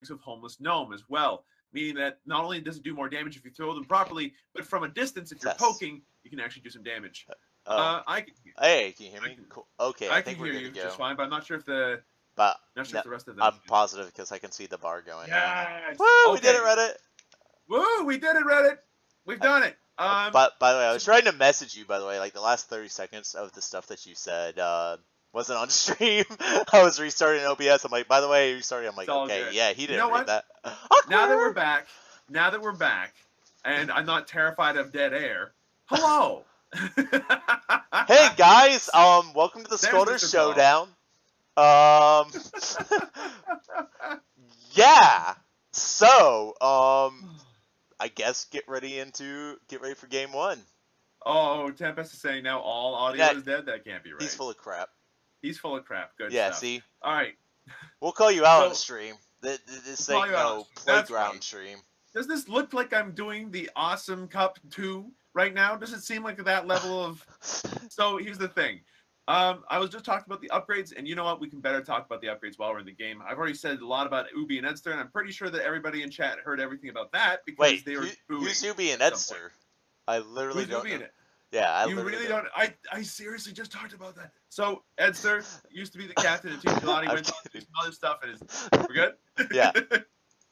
techniques of Homeless Gnome as well, meaning that not only does it do more damage if you throw them properly, but from a distance, if you're poking, you can actually do some damage. Hey, can you hear me? Cool. Okay, I think can we're hear good you to go. just fine, but I'm not sure if the rest of them. I'm positive because I can see the bar going. Yes. Woo! Okay. We did it, Reddit. Woo! We did it, Reddit. We've done it. But by the way, I was trying to message you. By the way, like the last 30 seconds of the stuff that you said wasn't on stream. I was restarting OBS. I'm like, by the way, restarting. I'm like, okay, good. yeah, he didn't read that. Now that we're back, and I'm not terrified of dead air. Hello. Hey guys, welcome to the Skolldir Showdown. Yeah. So, I guess get ready for game one. Oh, Tempest is saying now all audio is dead. That can't be right. He's full of crap. He's full of crap. Good stuff. Yeah, see? All right. We'll call you out on the stream. This ain't no playground stream. Does this look like I'm doing the Awesome Cup 2 right now? Does it seem like that level of... So, here's the thing. I was just talking about the upgrades, and you know what? We can better talk about the upgrades while we're in the game. I've already said a lot about Ubi and Edster, and I'm pretty sure that everybody in chat heard everything about that because they were booing. Who's Ubi and Edster? I literally don't know. Yeah, I really don't. I seriously just talked about that. So, Edster used to be the captain of Team Gelati, went to do some other stuff, and we're good? Yeah.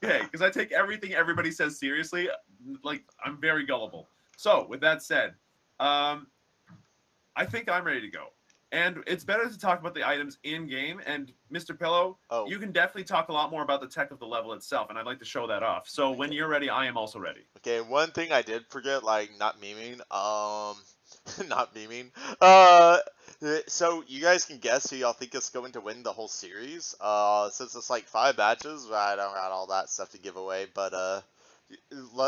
Okay, because I take everything everybody says seriously. Like, I'm very gullible. So, with that said, I think I'm ready to go. And it's better to talk about the items in-game. And, Mr. Pillow, you can definitely talk a lot more about the tech of the level itself, and I'd like to show that off. So when you're ready, I am also ready. Okay, one thing I did forget, like, not memeing, not memeing. So you guys can guess who y'all think is going to win the whole series. Since it's like 5 matches, I don't got all that stuff to give away, but,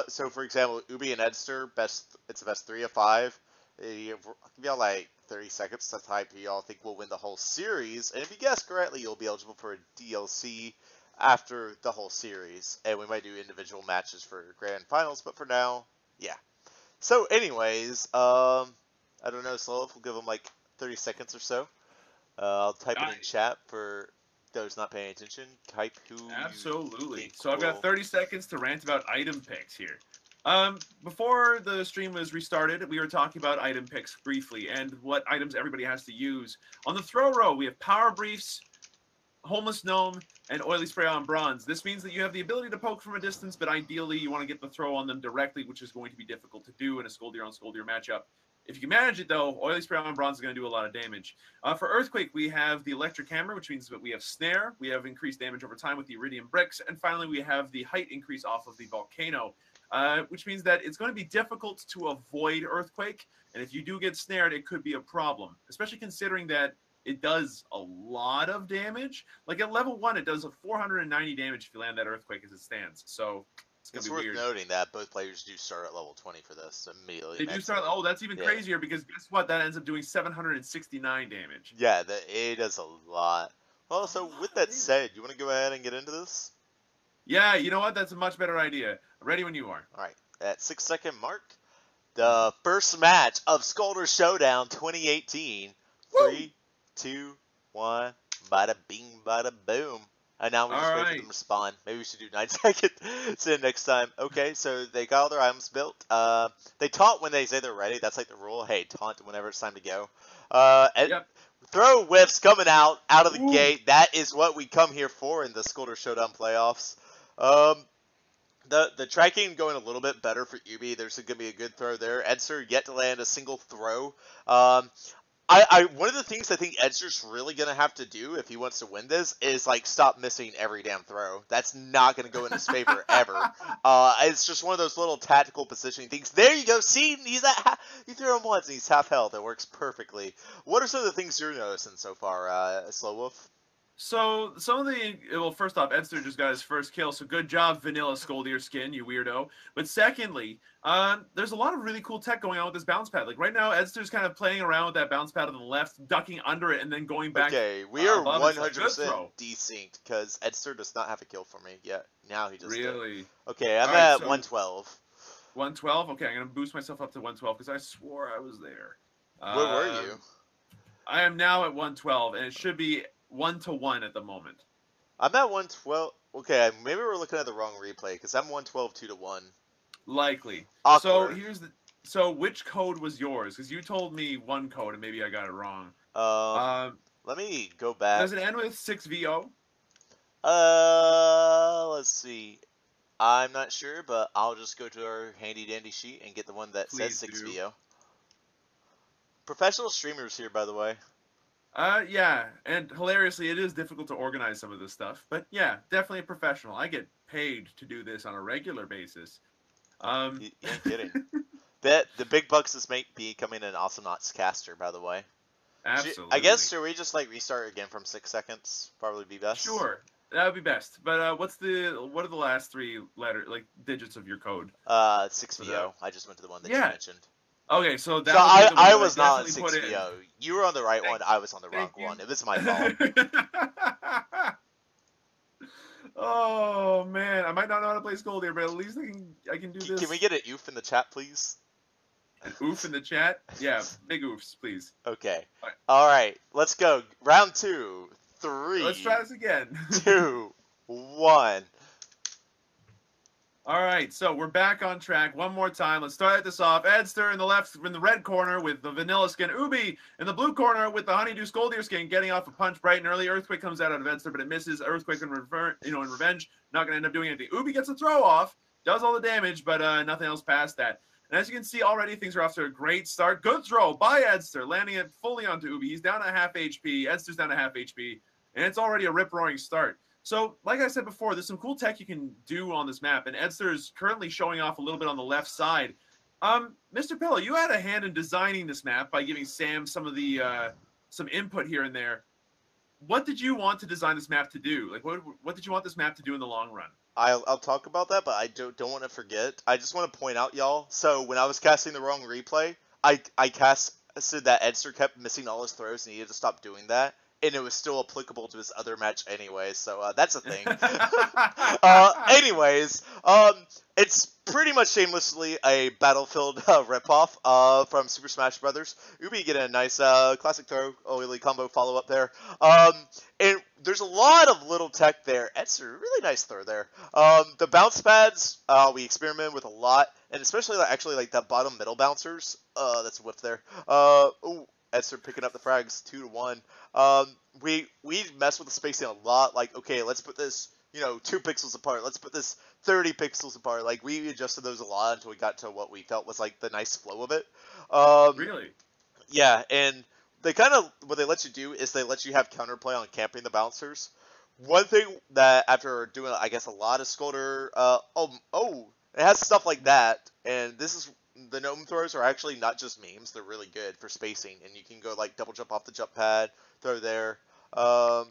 so for example, Ubi and Edster, it's the best 3 of 5. I'll give y'all like 30 seconds to type who y'all think will win the whole series, and if you guess correctly, you'll be eligible for a DLC after the whole series, and we might do individual matches for grand finals, but for now, yeah. So anyways, I don't know, Slow, we'll give them like 30 seconds or so. I'll type it in chat for those not paying attention. Type who. Absolutely. So I've got 30 seconds to rant about item picks here. Before the stream was restarted, we were talking about item picks briefly and what items everybody has to use. On the throw row, we have Power Briefs, Homeless Gnome, and Oily Spray on Bronze. This means that you have the ability to poke from a distance, but ideally you want to get the throw on them directly, which is going to be difficult to do in a Skolldir on Skolldir matchup. If you can manage it, though, Oily Spray on Bronze is going to do a lot of damage. For Earthquake, we have the Electric Hammer, which means that we have Snare, we have increased damage over time with the Iridium Bricks, and finally we have the height increase off of the Volcano. Which means that it's going to be difficult to avoid Earthquake, and if you do get snared, it could be a problem, especially considering that it does a lot of damage. Like at level 1, it does a 490 damage if you land that Earthquake as it stands, so it's going to be weird. It's worth noting that both players do start at level 20 for this immediately. They do start, that's even crazier, because guess what? That ends up doing 769 damage. Yeah, it does a lot. Well, so with that said, you want to go ahead and get into this? Yeah, you know what? That's a much better idea. Ready when you are. All right. At 6-second mark, the first match of Skolldir Showdown 2018. Woo! 3, 2, 1. Bada bing, bada boom. And now we just wait for them to respond. Maybe we should do 9 seconds. See you next time. Okay, so they got all their items built. They taunt when they say they're ready. That's like the rule. Hey, taunt whenever it's time to go. Yep. Throw whiffs coming out of the gate. That is what we come here for in the Skolldir Showdown playoffs. The tracking going a little bit better for Ubi. There's going to be a good throw there. Edster yet to land a single throw. One of the things I think Edster's really going to have to do if he wants to win this is like stop missing every damn throw. That's not going to go in his favor ever. It's just one of those little tactical positioning things. There you go. See, you throw him once and he's half health. It works perfectly. What are some of the things you're noticing so far, Slow Wolf? So, some of the... Well, first off, Edster just got his first kill, so good job, Vanilla Skolldir skin, you weirdo. But secondly, there's a lot of really cool tech going on with this bounce pad. Like, right now, Edster's kind of playing around with that bounce pad on the left, ducking under it, and then going back. Okay, we are 100% desynced, because Edster does not have a kill for me yet. Now he just Really? did. Okay, I'm at 112. 112? Okay, I'm going to boost myself up to 112, because I swore I was there. Where were you? I am now at 112, and it should be 1-to-1 at the moment. I'm at 112. Okay, maybe we're looking at the wrong replay because I'm 112 2-1. Likely. Awkward. So which code was yours? Because you told me one code and maybe I got it wrong. Let me go back. Does it end with 6VO? Let's see. I'm not sure, but I'll just go to our handy dandy sheet and get the one that says 6VO. Professional streamers here, by the way. Yeah, and hilariously, it is difficult to organize some of this stuff, but yeah, definitely a professional. I get paid to do this on a regular basis. You ain't kidding. The big bucks is becoming an Awesomenauts caster, by the way. Absolutely. I guess should we just like restart again from 6 seconds? Probably be best. Sure, that would be best. But what are the last three digits of your code? 6VO. I just went to the one that you mentioned. Okay, so that. So I was not on 6VO. You were on the right one. I was on the wrong one. It was my fault. Oh man, I might not know how to play Skolldir, but at least I can do this. Can we get an oof in the chat, please? An oof in the chat? Yeah, big oofs, please. Okay. All right. Let's go. Round 2, 3. Let's try this again. 2, 1. All right, so we're back on track one more time. Let's start this off. Edster in the red corner with the vanilla skin. Ubi in the blue corner with the honeydew Skolldir skin, getting off a punch bright and early. Earthquake comes out of Edster, but it misses. Earthquake in revenge, not going to end up doing anything. Ubi gets a throw off, does all the damage, but nothing else past that. And as you can see already, things are off to a great start. Good throw by Edster, landing it fully onto Ubi. He's down to half HP. Edster's down to half HP, and it's already a rip-roaring start. So, like I said before, there's some cool tech you can do on this map, and Edster is currently showing off a little bit on the left side. Mr. Pillow, you had a hand in designing this map by giving Sam some of the some input here and there. What did you want to design this map to do? Like, what did you want this map to do in the long run? I'll talk about that, but I don't want to forget. I just want to point out, y'all. So when I was casting the wrong replay, I casted that Edster kept missing all his throws, and he had to stop doing that. And it was still applicable to his other match anyway, so that's a thing. Anyways, it's pretty much shamelessly a Battlefield ripoff from Super Smash Brothers. Ubi getting a nice classic throw, oily combo follow-up there. And there's a lot of little tech there. It's a really nice throw there. The bounce pads, we experimented with a lot, and especially like that bottom middle bouncers. That's a whiff there. Ooh. Edster picking up the frags 2-1. We mess with the spacing a lot. Like, okay, let's put this, 2 pixels apart. Let's put this 30 pixels apart. Like, we adjusted those a lot until we got to what we felt was like the nice flow of it. Really? Yeah, and they what they let you do is they let you have counterplay on camping the bouncers. One thing that after doing, I guess, a lot of Skolldir, it has stuff like that, and this is. The gnome throws are actually not just memes; they're really good for spacing, and you can go like double jump off the jump pad, throw there. Yeah,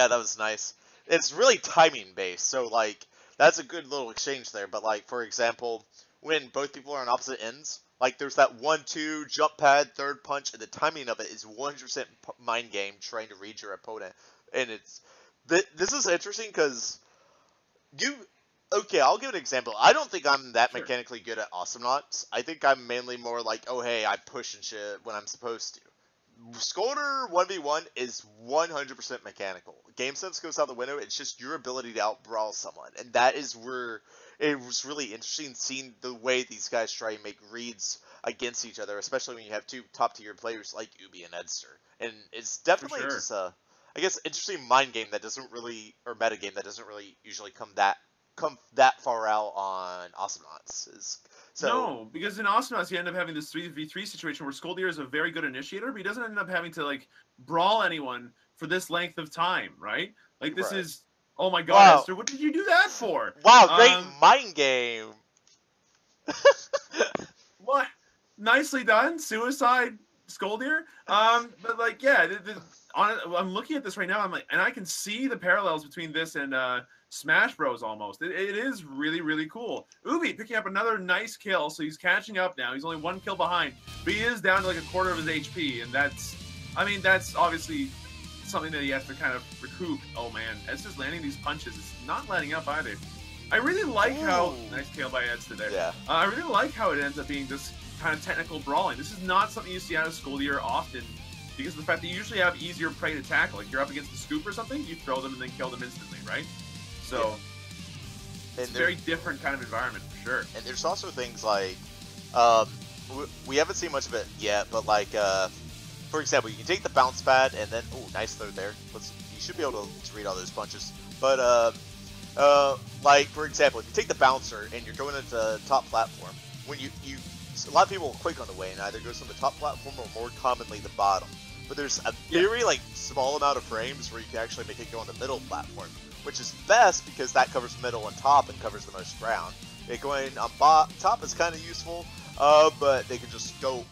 that was nice. It's really timing based, so like that's a good little exchange there. But like for example, when both people are on opposite ends, like there's that 1-2 jump pad, third punch, and the timing of it is 100% mind game trying to read your opponent, and this is interesting because Okay, I'll give an example. I don't think I'm that mechanically good at Awesomenauts. I think I'm mainly more like, oh hey, I push and shit when I'm supposed to. Skolldir 1v1 is 100% mechanical. Game sense goes out the window. It's just your ability to out-brawl someone. And that is where it was really interesting seeing the way these guys try and make reads against each other, especially when you have 2 top-tier players like Ubi and Edster. And it's definitely just a, I guess, interesting mind game that doesn't really, or meta game that doesn't really usually come that far out on Awesomenauts. No, because in Awesomenauts you end up having this 3v3 situation where Skolldir is a very good initiator, but he doesn't end up having to like brawl anyone for this length of time, right? Like this is, oh my god, Esther, what did you do that for? Wow, great mind game. What? Nicely done, suicide Skolldir. But like, yeah, I'm looking at this right now. I'm like, and I can see the parallels between this and Smash Bros. Almost. It is really, really cool. Ubi picking up another nice kill, so he's catching up now. He's only 1 kill behind, but he is down to like a quarter of his HP, and that's obviously something that he has to kind of recoup. Oh man, it's just landing these punches. It's not letting up either. I really like how nice kill by Edster there. Yeah. I really like how it ends up being this kind of technical brawling. This is not something you see out of Skolldir often. because of the fact that you usually have easier prey to tackle. Like you're up against the scoop or something, you throw them and then kill them instantly, right? So it's a very different kind of environment for sure. And there's also things like, we haven't seen much of it yet, but like, for example, you can take the bounce pad and then, oh, nice throw there. You should be able to read all those punches. But like for example, if you take the bouncer and you're going into the top platform, when a lot of people will quick on the way and either goes from the top platform or more commonly the bottom. But there's a very like small amount of frames where you can actually make it go on the middle platform, which is best because that covers middle and top and covers the most ground. Going on top is kind of useful, but they can just go,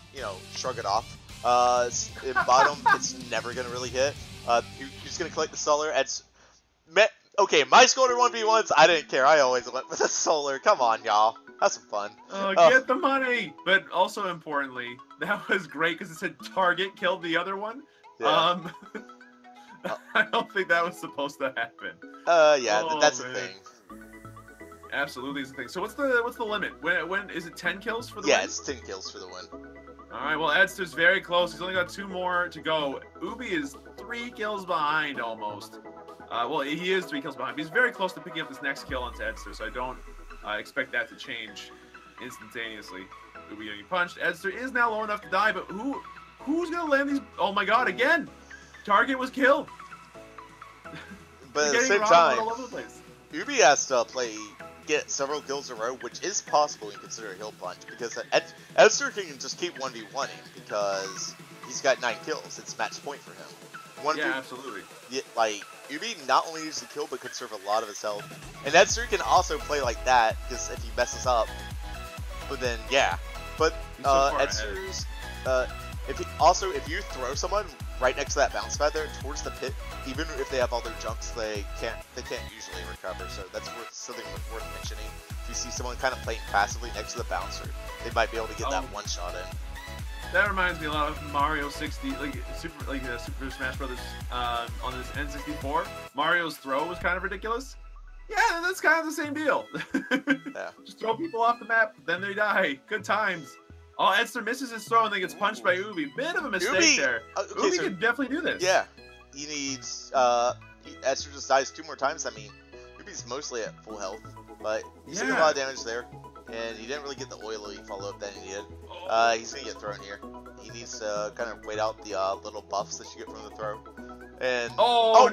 shrug it off. In bottom, it's never gonna really hit. You're just gonna collect the solar. Okay, my Skolldir 1v1s, I didn't care. I always went with the solar. Come on, y'all. Have some fun. Get the money! But also importantly, that was great because it said target killed the other one. Yeah. I don't think that was supposed to happen. That's the thing. Absolutely is the thing. So what's the limit? When is it 10 kills for the win? Yeah, it's 10 kills for the win. Alright, well Edster's very close. He's only got 2 more to go. Ubi is 3 kills behind almost. Well, he is 3 kills behind. But he's very close to picking up this next kill onto Edster, so I don't expect that to change instantaneously. Ubi getting punched. Edster is now low enough to die, but who's gonna land these? Oh my god, again! Target was killed! But at the same time, all over the place. Ubi has to get several kills in a row, which is possible when you consider a hill punch, because Edster can just keep 1v1ing because he's got 9 kills. It's match point for him. Absolutely. Like, Ubi not only uses the kill, but conserve a lot of his health. And Edster can also play like that, because if he messes up, but then, yeah. But, Edster's, if you throw someone right next to that bounce pad there, towards the pit, even if they have all their jumps, they can't usually recover, so that's something worth mentioning. If you see someone kind of playing passively next to the bouncer, they might be able to get that one shot in. That reminds me a lot of Mario 60, Super Smash Brothers on this N64. Mario's throw was kind of ridiculous. Yeah, that's kind of the same deal. Yeah. Just throw people off the map, then they die. Good times. Oh, Edster misses his throw and then gets punched by Ubi. Bit of a mistake there. Ubi can definitely do this. Yeah. He needs, Edster just dies 2 more times. I mean, Ubi's mostly at full health, but he's doing a lot of damage there. And he didn't really get the oily follow-up that he did. He's going to get thrown here. He needs to kind of wait out the little buffs that you get from the throw. And no!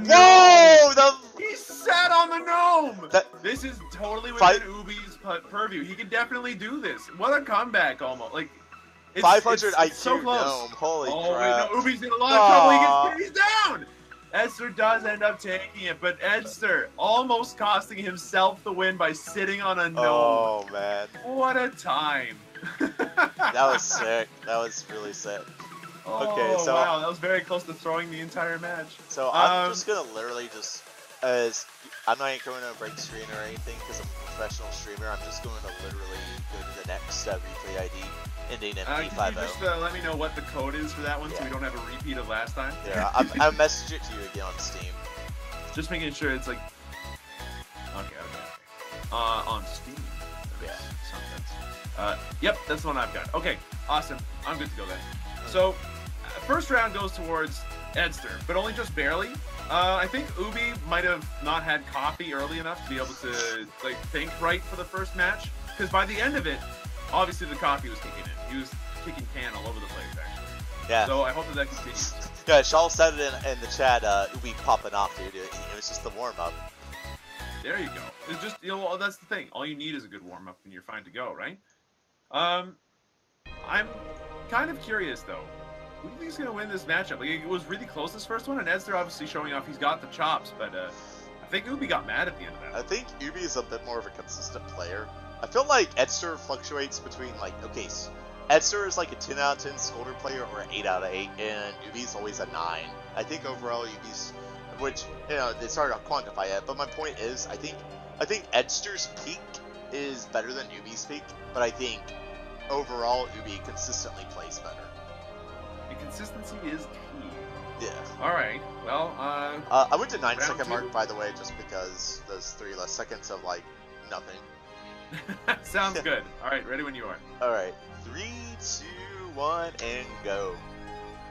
He sat on the gnome! This is totally within Ubi's purview. He can definitely do this. What a comeback, almost. Like, it's 500 IQ so close. gnome. Holy crap. Wait, no, Ubi's in a lot of trouble. He's down! Edster does end up taking it, but Edster almost costing himself the win by sitting on a gnome. Oh, man. What a time. That was sick. That was really sick. Okay, so wow, that was very close to throwing the entire match. So I'm just gonna literally just, I'm not going to break screen or anything because I'm a professional streamer. I'm just going to literally go to the next replay ID, ending in P50. Can you just let me know what the code is for that one so we don't have a repeat of last time? Yeah, I'll message it to you again on Steam. Just making sure it's like, okay. On Steam. Yeah. Yep, that's the one I've got. Okay, awesome. I'm good to go then. So, first round goes towards Edster, but only just barely. I think Ubi might have not had coffee early enough to be able to think right for the first match, because by the end of it, obviously the coffee was kicking in. He was kicking can all over the place, actually. Yeah. So I hope that continues. Yeah, Shaw said it in the chat. Ubi popping off, dude. It was just the warm up. There you go. It's just that's the thing. All you need is a good warm up, and you're fine to go, right? I'm kind of curious though. Who do you think is going to win this matchup? Like, it was really close this first one, and Edster obviously showing off he's got the chops, but I think Ubi got mad at the end of that. I think Ubi is a bit more of a consistent player. I feel like Edster fluctuates between Edster is like a 10 out of 10 Skolldir player or an 8 out of 8, and Ubi's always a 9. I think overall Ubi's, which it's hard to quantify it, but my point is I think Edster's peak is better than Ubi's peak, but I think overall Ubi consistently plays better. Consistency is key. Yeah. Alright, well, I went to 9-second mark, by the way, just because those 3 less seconds of, nothing. Sounds good. Alright, ready when you are. Alright. 3, 2, 1, and go.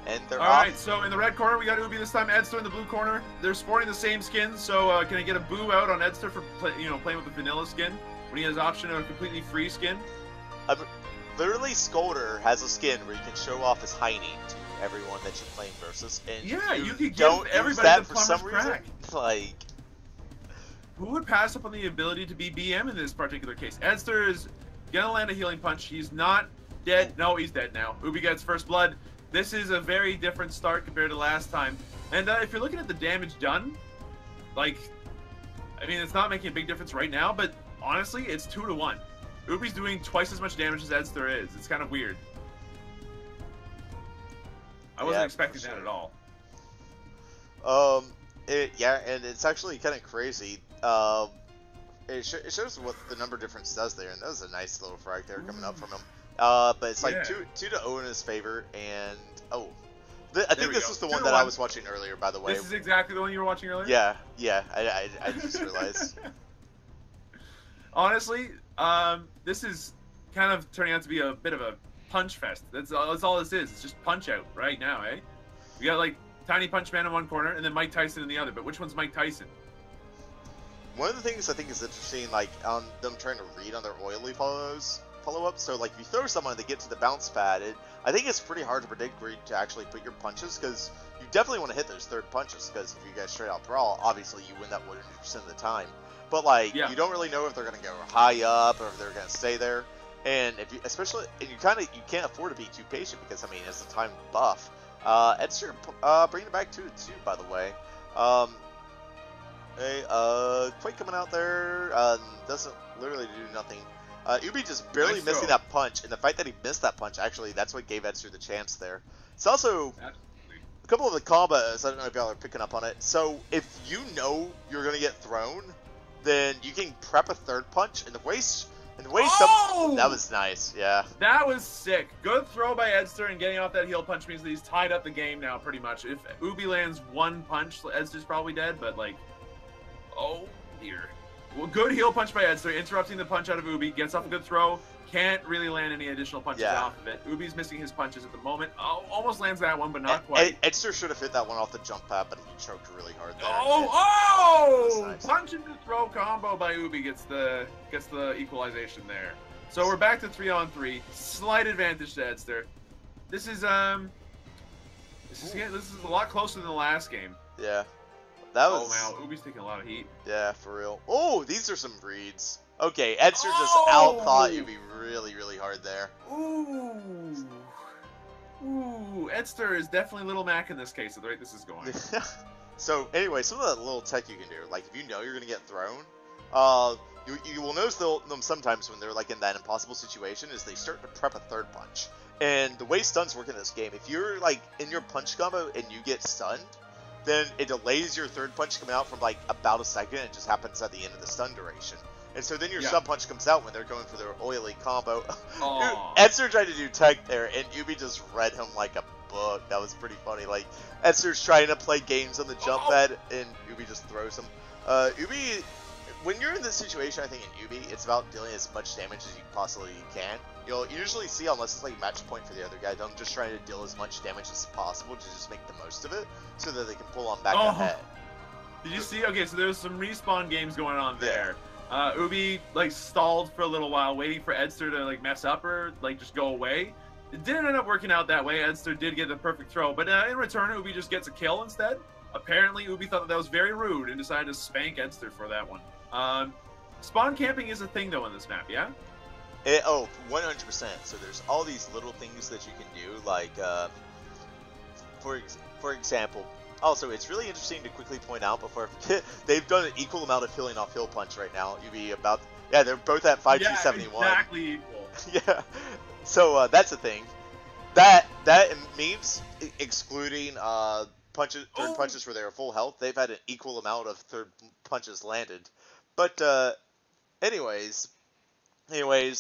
And they're All off. right, so in the red corner, we got Ubi this time. Edster in the blue corner. They're sporting the same skin, so can I get a boo out on Edster for playing with the vanilla skin when he has option of a completely free skin? Literally, Skolldir has a skin where you can show off his Heine to everyone that you're playing versus, and Yeah, you could don't give everybody use that the for plumber's some reason. crack. Like, Who would pass up on the ability to be BM in this particular case? Edster is gonna land a healing punch. He's not dead. No, he's dead now. Ubi gets first blood. This is a very different start compared to last time. And if you're looking at the damage done, like, I mean, it's not making a big difference right now, but honestly, it's 2-1. Ubi's doing twice as much damage as Edster is. It's kind of weird. I wasn't expecting that at all. Yeah, and it's actually kind of crazy. It shows what the number difference does there, and that was a nice little frag there coming up from him. But it's like 2-0 in his favor, and I think this was the one that I was watching earlier, by the way. This is exactly the one you were watching earlier? Yeah, I just realized. Honestly, this is kind of turning out to be a bit of a punch fest. That's all this is. It's just punch out right now, eh? We got like Tiny Punch Man in one corner and then Mike Tyson in the other. But which one's Mike Tyson? One of the things I think is interesting, like on them trying to read on their oily follow-ups. So like if you throw someone, they get to the bounce pad. I think it's pretty hard to predict where to actually put your punches, because you definitely want to hit those third punches. Because if you guys straight out brawl, obviously you win that 100% of the time. But like you don't really know if they're gonna go high up or if they're gonna stay there. And if you, especially, and you can't afford to be too patient, because I mean it's a time buff. Edster bringing it back 2-2, by the way. Quake coming out there doesn't literally do nothing. Ubi just barely missing that punch, and the fact that he missed that punch, actually, that's what gave Edster the chance there. It's also a couple of the combos, I don't know if y'all are picking up on it. So if you know you're going to get thrown, then you can prep a third punch, and the way that was nice, yeah. That was sick. Good throw by Edster, and getting off that heel punch means that he's tied up the game now, pretty much. If Ubi lands one punch, Edster's probably dead, but like, oh dear. Well, good heel punch by Edster, interrupting the punch out of Ubi, gets off a good throw, can't really land any additional punches off of it. Ubi's missing his punches at the moment. Oh, almost lands that one, but not quite. Edster should have hit that one off the jump pad, but he choked really hard there. Nice. Punch into throw combo by Ubi gets the equalization there. So we're back to 3-on-3. Slight advantage to Edster. This is a lot closer than the last game. Yeah. That was... Oh, wow. Ubi's taking a lot of heat. Yeah, for real. Oh, these are some reads. Okay, Edster just out-thought Ubi really, really hard there. Ooh. Edster is definitely Little Mac in this case, at the rate this is going. So, anyway, some of that little tech you can do, like, if you know you're going to get thrown, you will notice them sometimes when they're, like, in that impossible situation, is they start to prep a third punch. And the way stuns work in this game, if you're, like, in your punch combo and you get stunned, then it delays your third punch coming out from like about a second. It just happens at the end of the stun duration. And so then your sub punch comes out when they're going for their oily combo. Edster tried to do tech there, and Ubi just read him like a book. That was pretty funny. Like, Edster's trying to play games on the jump pad, and Ubi just throws him. Ubi, when you're in this situation, I think in Ubi, it's about dealing as much damage as you possibly can. You'll usually see, unless it's like match point for the other guy, them just trying to deal as much damage as possible to just make the most of it, so that they can pull on back ahead. Did you see? Okay, so there's some respawn games going on there. Ubi like stalled for a little while, waiting for Edster to like mess up or like just go away. It didn't end up working out that way. Edster did get the perfect throw, but in return, Ubi just gets a kill instead. Apparently, Ubi thought that was very rude and decided to spank Edster for that one. Spawn camping is a thing though in this map, yeah? 100%. So there's all these little things that you can do, like, for example, also, it's really interesting to quickly point out before I forget, they've done an equal amount of healing off heal punch right now. They're both at 5,271. Exactly equal. Yeah. So, that's the thing. That means, excluding, third punches where they're full health, they've had an equal amount of third punches landed. But, anyways,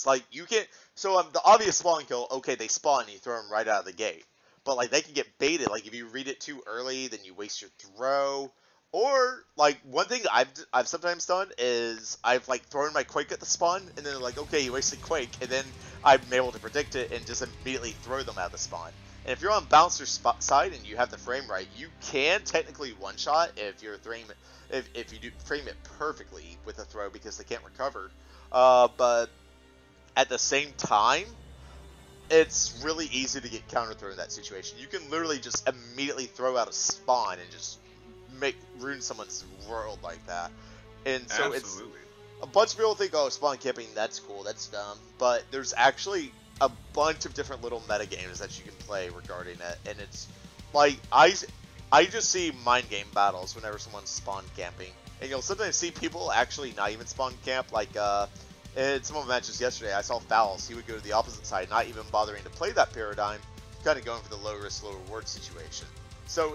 like, you get, so the obvious spawn kill, okay, they spawn and you throw them right out of the gate. But, like, they can get baited. Like, if you read it too early, then you waste your throw. Or, like, one thing I've sometimes done is I've, like, thrown my Quake at the spawn, and then they're like, okay, you wasted Quake, and then I'm able to predict it and just immediately throw them out of the spawn. And if you're on bouncer side and you have the frame right, you can technically one-shot if you're if you do frame it perfectly with a throw because they can't recover. But at the same time, it's really easy to get counter thrown in that situation. You can literally just immediately throw out a spawn and just ruin someone's world like that. And so It's a bunch of people think, oh, spawn camping, that's cool, that's dumb. But there's actually a bunch of different little meta games that you can play regarding it, and it's like I just see mind game battles whenever someone's spawn camping, and you'll sometimes see people actually not even spawn camp. Like in some of the matches yesterday, I saw Fouls. He would go to the opposite side, not even bothering to play that paradigm, kind of going for the low risk, low reward situation. So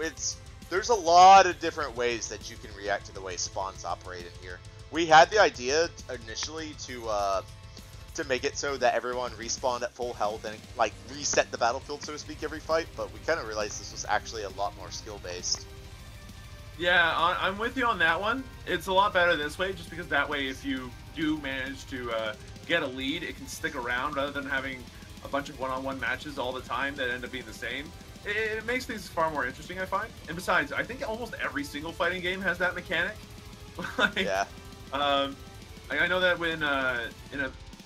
there's a lot of different ways that you can react to the way spawns operate in here. We had the idea initially to make it so that everyone respawned at full health and like reset the battlefield, so to speak, every fight, but we kind of realized this was actually a lot more skill based. Yeah, I'm with you on that one. It's a lot better this way, just because that way if you do manage to get a lead, it can stick around rather than having a bunch of one-on-one matches all the time that end up being the same. It makes things far more interesting, I find. And besides, I think almost every single fighting game has that mechanic. Like, yeah. I know that when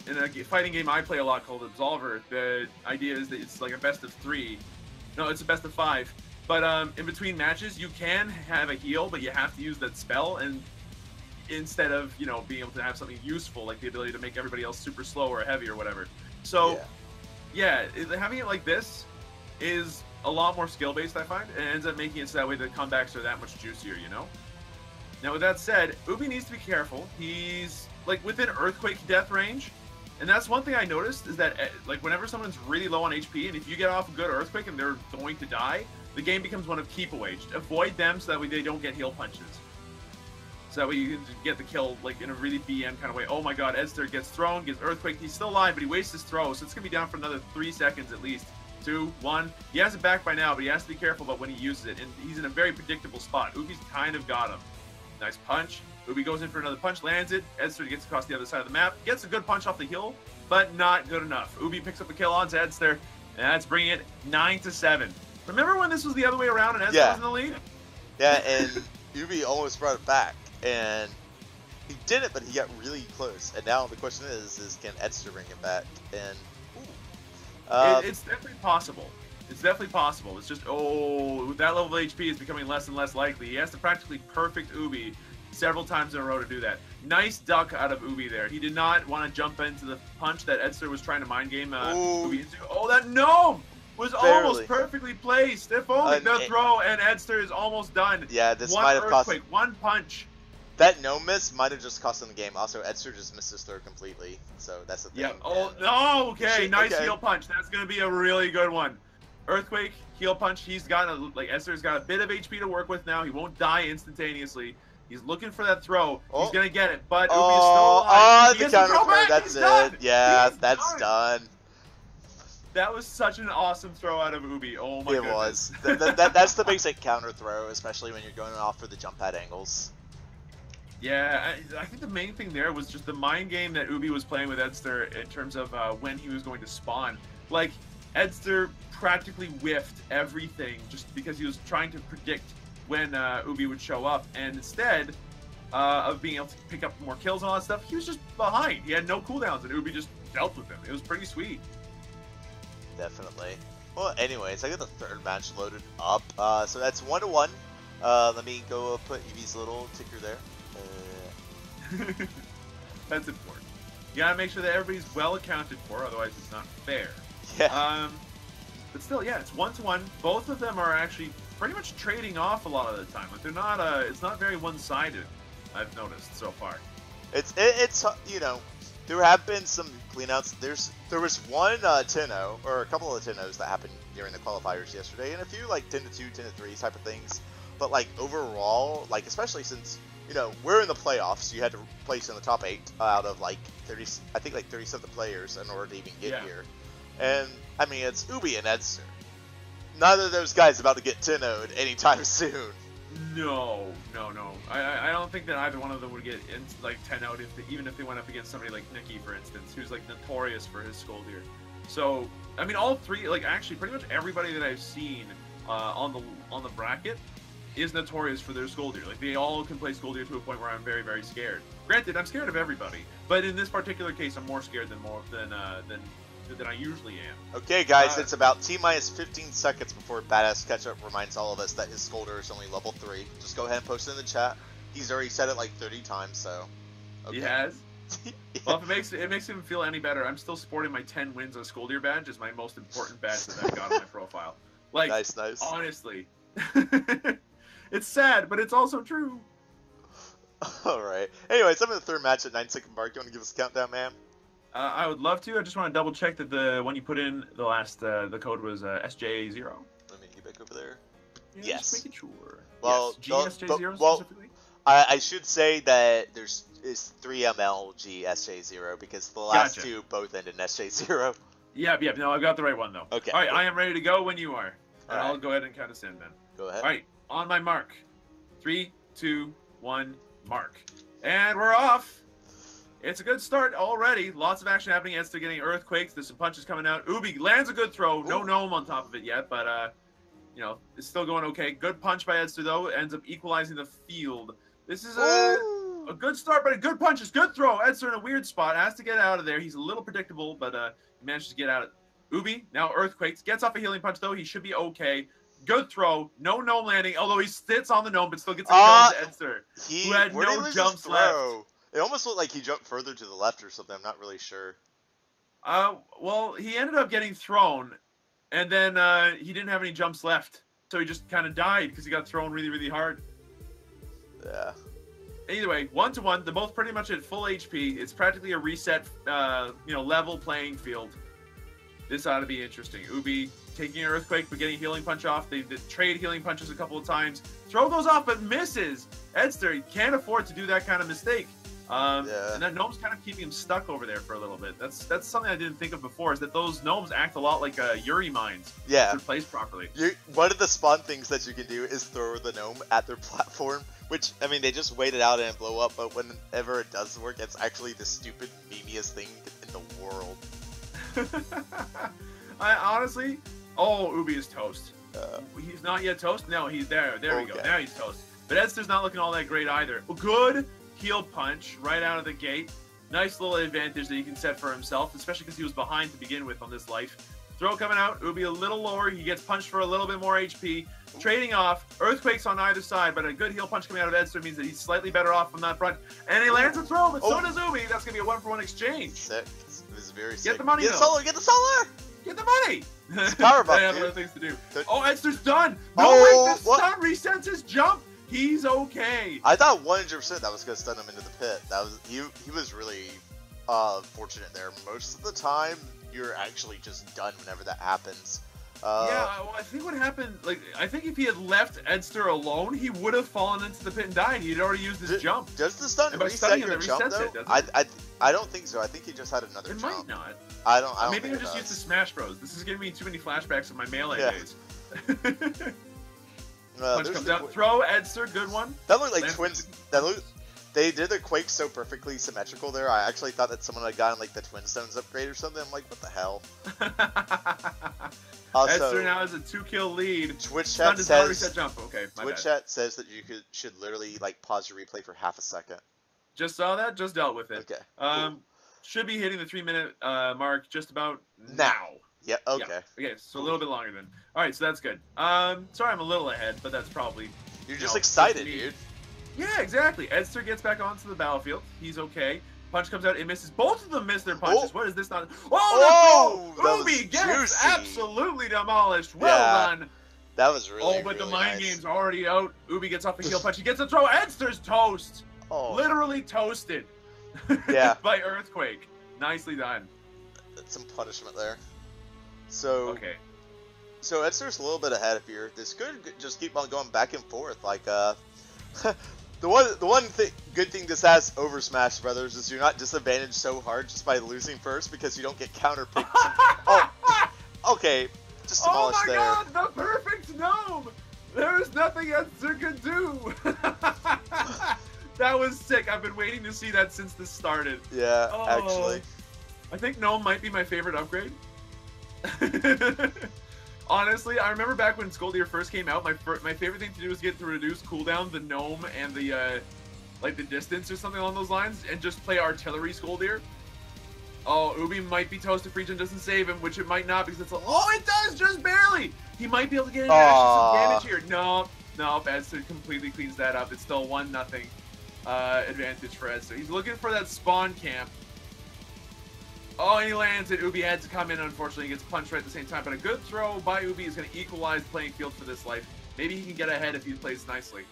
in a fighting game I play a lot called Absolver, the idea is that it's like a best of 3. No, it's a best of 5. But in between matches, you can have a heal, but you have to use that spell, and instead of, you know, being able to have something useful, like the ability to make everybody else super slow or heavy or whatever. So, yeah, having it like this is a lot more skill-based, I find, and it ends up making it so that way the comebacks are that much juicier, you know? Now, with that said, Ubi needs to be careful. He's, like, within Earthquake death range, and that's one thing I noticed, is that, like, whenever someone's really low on HP, and if you get off a good Earthquake and they're going to die, the game becomes one of keep away. Just avoid them so that way they don't get heal punches. So that way you can get the kill, like, in a really BM kind of way. Oh my god, Edster gets thrown, gets Earthquake, he's still alive, but he wastes his throw, so it's going to be down for another 3 seconds at least. 2, 1. He has it back by now, but he has to be careful about when he uses it, and he's in a very predictable spot. Ubi's kind of got him. Nice punch. Ubi goes in for another punch, lands it. Edster gets across the other side of the map, gets a good punch off the hill, but not good enough. Ubi picks up a kill on Edster, and that's bringing it 9-7. Remember when this was the other way around and Edster was in the lead? Yeah, and Ubi almost brought it back, and he did it, but he got really close. And now the question is can Edster bring it back? And it's definitely possible. It's definitely possible. It's just, with that level of HP is becoming less and less likely. He has to practically perfect Ubi several times in a row to do that. Nice duck out of Ubi there. He did not want to jump into the punch that Edster was trying to mind game Ubi into. Oh, that gnome was almost perfectly placed. If only the throw, and Edster is almost done. Yeah, this might have cost him. One punch. That no miss might have just cost him the game. Also, Edster just missed his throw completely, so that's the thing. Yeah. Oh, no. Okay. Nice heal punch. That's gonna be a really good one. Earthquake, heal punch. He's got Edster's got a bit of HP to work with now. He won't die instantaneously. He's looking for that throw. Oh. He's gonna get it, but Ubi is still alive. The counter throw. That's it. Done. Yeah, that's done. That was such an awesome throw out of Ubi. Oh my goodness. It was. That's the basic counter throw, especially when you're going off for the jump pad angles. Yeah, I think the main thing there was just the mind game that Ubi was playing with Edster in terms of when he was going to spawn. Like, Edster practically whiffed everything just because he was trying to predict when Ubi would show up, and instead of being able to pick up more kills and all that stuff, he was just behind. He had no cooldowns, and Ubi just dealt with him. It was pretty sweet. Definitely. Well, anyways, I got the third match loaded up. So that's 1-1. Let me go put Evie's little ticker there. That's important. You gotta make sure that everybody's well accounted for, otherwise it's not fair. Yeah. But still, yeah, it's 1-1. Both of them are actually pretty much trading off a lot of the time. Like, they're not. It's not very one-sided. I've noticed so far. It's you know, there have been some cleanouts. There was one 10-0 or a couple of 10-0s that happened during the qualifiers yesterday, and a few like 10-2, 10-3 type of things. But like overall, like especially since, you know, we're in the playoffs, so you had to place in the top 8 out of like 30, I think like 37 players in order to even get here. And I mean, it's Ubi and Edster. Neither of those guys about to get 10-0'd anytime soon. No. I don't think that either one of them would get like 10-0'd even if they went up against somebody like Nikki, for instance, who's like notorious for his Skolldir. So I mean, all three, like actually, pretty much everybody that I've seen on the bracket is notorious for their Skolldir. Like they all can play Skolldir to a point where I'm very, very scared. Granted, I'm scared of everybody, but in this particular case, I'm more scared than I usually am. Okay, guys, it's about T-minus 15 seconds before Badass Ketchup reminds all of us that his Skolldir is only level 3. Just go ahead and post it in the chat. He's already said it like 30 times, so. Okay. He has? Yeah. Well, if it makes him feel any better, I'm still sporting my 10 wins on Skolldir badge as my most important badge that I've got on my profile. Like, nice. Honestly. It's sad, but it's also true. Alright. Anyways, I'm in the third match at 9-second mark. You want to give us a countdown, man? I would love to. I just want to double check that the one you put in the last the code was SJ0. Let me get back over there. Yeah, yes. Just making sure. Well, yes. GSJ0 specifically. I should say that is 3ML GSJ0 because the last two both end in SJ0. Yeah. No, I've got the right one though. Okay. All right, I am ready to go when you are. And All right. I'll go ahead and count us in then. Go ahead. All right, on my mark. 3, 2, 1, mark. And we're off. It's a good start already. Lots of action happening. Edster getting earthquakes. There's some punches coming out. Ubi lands a good throw. No gnome on top of it yet, but you know, it's still going okay. Good punch by Edster though. Ends up equalizing the field. This is a good start, but a good punch. It's good throw. Edster in a weird spot. Has to get out of there. He's a little predictable, but he manages to get out. Ubi now earthquakes. Gets off a healing punch though. He should be okay. Good throw. No gnome landing, although he sits on the gnome, but still gets a kill to Edster, who had no jumps left. It almost looked like he jumped further to the left or something. I'm not really sure. Well, he ended up getting thrown, and then he didn't have any jumps left, so he just kind of died because he got thrown really, really hard. Yeah. Either way, 1-1. They're both pretty much at full HP. It's practically a reset, level playing field. This ought to be interesting. Ubi taking an earthquake, but getting healing punch off. They trade healing punches a couple of times. Throw goes off, but misses. Edster can't afford to do that kind of mistake. And that gnome's kind of keeping him stuck over there for a little bit. That's something I didn't think of before, is that those gnomes act a lot like Yuri mines. Yeah. If they're placed properly. One of the spawn things that you can do is throw the gnome at their platform, which, I mean, they just wait it out and blow up, but whenever it does work, it's actually the stupid, memeiest thing in the world. I honestly... Oh, Ubi is toast. He's not yet toast? No, he's there. There we go. Now he's toast. But Edster's not looking all that great either. Good heel punch right out of the gate. Nice little advantage that he can set for himself, especially because he was behind to begin with on this life. Throw coming out. Ubi a little lower. He gets punched for a little bit more HP. Trading off. Earthquakes on either side, but a good heel punch coming out of Edster means that he's slightly better off from that front. And he lands a throw, but so does Ubi. That's going to be a 1-for-1 exchange. Sick. It was very sick. Get the money, Get the solar! Get the solar! Get the money! It's power buff, I have dude. other things to do. Oh, Edster's done! No, Oh, wait, the stun resets his jump! He's okay. I thought 100% that was going to stun him into the pit. That was he was really fortunate there. Most of the time, you're actually just done whenever that happens. Yeah, well, I think what happened, I think if he had left Edster alone, he would have fallen into the pit and died. He had already used his jump. Does the stun reset your jump, though? I don't think so. I think he just had another jump. It might not. I don't Maybe think I just used the Smash Bros. This is giving me too many flashbacks of my Melee days. Punch comes out. Throw, Edster, good one. That looked like twins. They did the Quake so perfectly symmetrical there. I actually thought that someone had gotten like the Twin Stones upgrade or something. I'm like, what the hell? Also, Edster now has a 2-kill lead. Twitch chat says jump. Okay, Twitch chat says that you should literally like pause your replay for half a second. Just saw that. Just dealt with it. Okay. Cool. Should be hitting the 3-minute mark just about now. Yeah. Okay. Yeah. Okay. So a little bit longer then. All right. So that's good. Sorry, I'm a little ahead, but that's probably. You're just excited, dude. Yeah, exactly. Edster gets back onto the battlefield. He's okay. Punch comes out. It misses. Both of them miss their punches. What is this not? Ubi gets absolutely demolished. Well done. That was really. But really the mind nice. game's already out. Ubi gets off a heel punch. He gets a throw. Edster's toast. Literally toasted. Yeah. By earthquake. Nicely done. That's some punishment there. So. Okay. So Edster's a little bit ahead of here. This could just keep on going back and forth. Like the one good thing this has over Smash Brothers is you're not disadvantaged so hard just by losing first because you don't get counterpicked. Okay, just demolished there. Oh my god, the perfect gnome! There's nothing Edster could do. That was sick. I've been waiting to see that since this started. Yeah, actually. I think gnome might be my favorite upgrade. Honestly, I remember back when Skolldir first came out, my favorite thing to do was get the reduced cooldown, the gnome, and the like the distance or something along those lines, and just play artillery Skolldir. Oh, Ubi might be toast if Regen doesn't save him, which it might not because it's oh, it does just barely. He might be able to get in some damage here. No, Edster completely cleans that up. It's still 1-0 advantage for Edster. He's looking for that spawn camp. Oh, and he lands it. Ubi had to come in. Unfortunately, he gets punched right at the same time. But a good throw by Ubi is going to equalize the playing field for this life. Maybe he can get ahead if he plays nicely.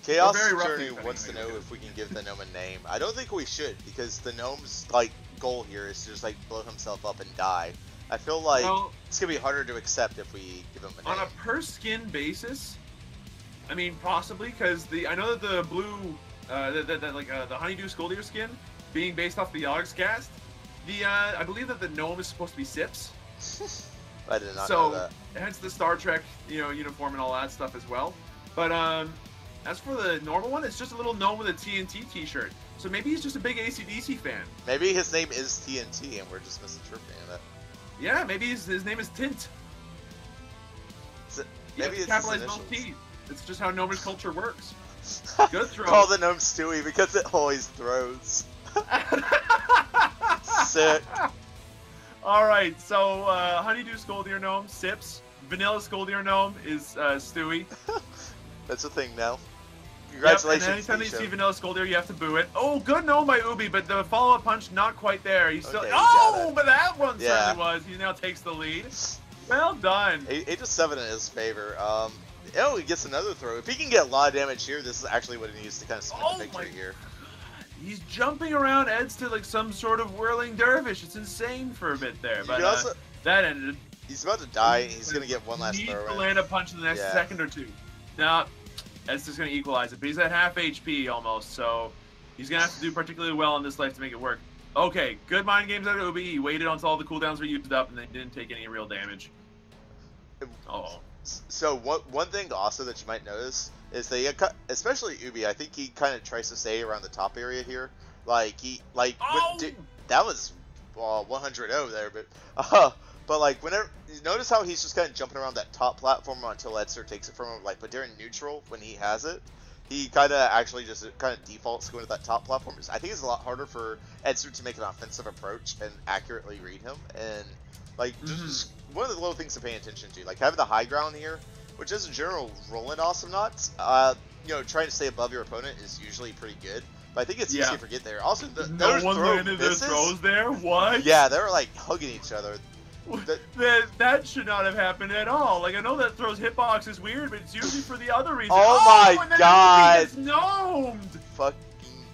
Chaos Journey wants to know if we can give the gnome a name. I don't think we should, because the gnome's like goal here is to just like blow himself up and die. I feel like it's gonna be harder to accept if we give him a name. On a per skin basis, I mean possibly, because I know that the blue, the Honeydew Skolldir skin being based off the Yogg's cast, I believe that the gnome is supposed to be Sips. I did not know that. Hence the Star Trek, uniform and all that stuff as well. But as for the normal one, it's just a little gnome with a TNT t-shirt. So maybe he's just a big AC/DC fan. Maybe his name is TNT and we're just misinterpreting it. Yeah, maybe his name is Tint. Maybe it's capitalized both T's. It's just how gnomish culture works. Good throw. Call the gnome Stewie because it always throws. Sick. Alright, so Honeydew Skolldir gnome, Sips. Vanilla Skolldir gnome is Stewie. That's a thing now. Congratulations. Yep, and anytime you see Vanilla Skolldir, you have to boo it. Oh, good gnome by Ubi, but the follow-up punch not quite there. He's still. Oh, but that one certainly was. He now takes the lead. Well done. 8-7 in his favor. He gets another throw. If he can get a lot of damage here, this is actually what he needs to kind of spin the victory here. He's jumping around Edster like some sort of whirling dervish. It's insane for a bit there, but that ended. He's about to die. He's gonna get one last throw. He needs to land a punch in the next second or two. Now, Edster's gonna equalize it, but he's at half HP almost, so he's gonna have to do particularly well in this life to make it work. Okay, good mind games out of Ubi. He waited until all the cooldowns were used up, and they didn't take any real damage. So one thing also that you might notice is they, especially Ubi, I think he kind of tries to stay around the top area here. Like that was 100-0 there, but like whenever you notice how he's just kind of jumping around that top platform until Edster takes it from him. Like, but during neutral when he has it, he kind of actually just kind of defaults going to that top platform. I think it's a lot harder for Edster to make an offensive approach and accurately read him. And like just one of the little things to pay attention to, like having the high ground here, which is in general rolling awesome knots. Trying to stay above your opponent is usually pretty good. But I think it's easy to forget there. Also, no one landed their throws there. What? Yeah, they were like hugging each other. That should not have happened at all. Like, I know that throws hitbox is weird, but it's usually for the other reason. Oh my god! It's gnomed! Fucking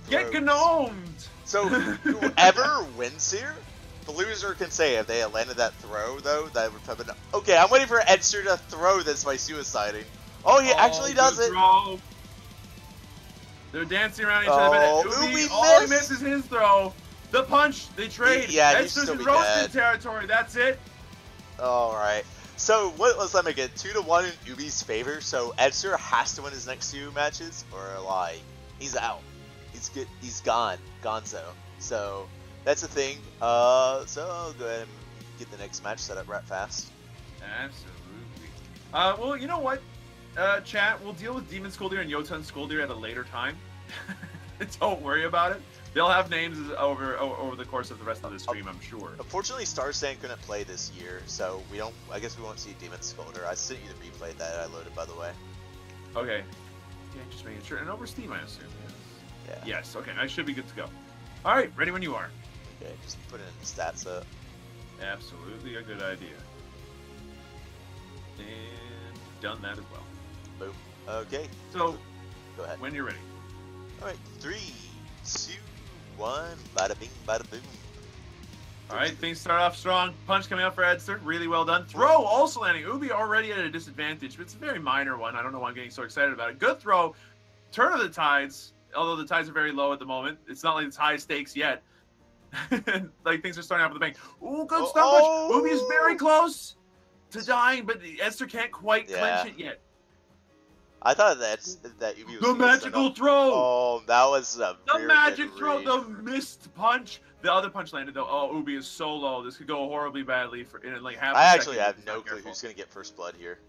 get gnomed! So, whoever wins here, the loser can say if they had landed that throw, though, that would have been... Okay, I'm waiting for Edster to throw this by suiciding. Oh, he actually does it! Throw. They're dancing around each other, but he misses his throw. The punch, they trade. Edster's in roasted territory. That's it. All right. So let's let me get 2-1 in Ubi's favor. So Edster has to win his next 2 matches, or like he's out. He's good. He's gone. Gonzo. So that's the thing. So I'll go ahead and get the next match set up right fast. Absolutely. Well, you know what, chat, we'll deal with Demon Skolldir and Jotun Skolldir at a later time. Don't worry about it. They'll have names over the course of the rest of the stream, I'm sure. Unfortunately, Starsand couldn't play this year, so we don't. I guess we won't see Demon Skolldir. I sent you the replay that I loaded, by the way. Okay. Yeah, just making sure. And over Steam, I assume. Yes. Yeah. Yes. Okay. I should be good to go. All right. Ready when you are. Okay. Just put in the stats up. Absolutely a good idea. And done that as well. Boom. Okay. So, go ahead. When you're ready. All right. 3, 2, 1. Bada bing, bada boom. All right. Things start off strong. Punch coming out for Edster. Really well done. Throw also landing. Ubi already at a disadvantage, but it's a very minor one. I don't know why I'm getting so excited about it. Good throw. Turn of the tides. Although the tides are very low at the moment. It's not like it's high stakes yet. Like things are starting off with a bang. Ooh, good stop punch. Ubi is very close to dying, but Edster can't quite clinch it yet. I thought that Ubi was The magical throw! Oh, that was a The very magic good throw, read. the missed punch. The other punch landed though. Oh, Ubi is so low. This could go horribly badly in like half a I second. actually have no clue Careful. who's gonna get first blood here.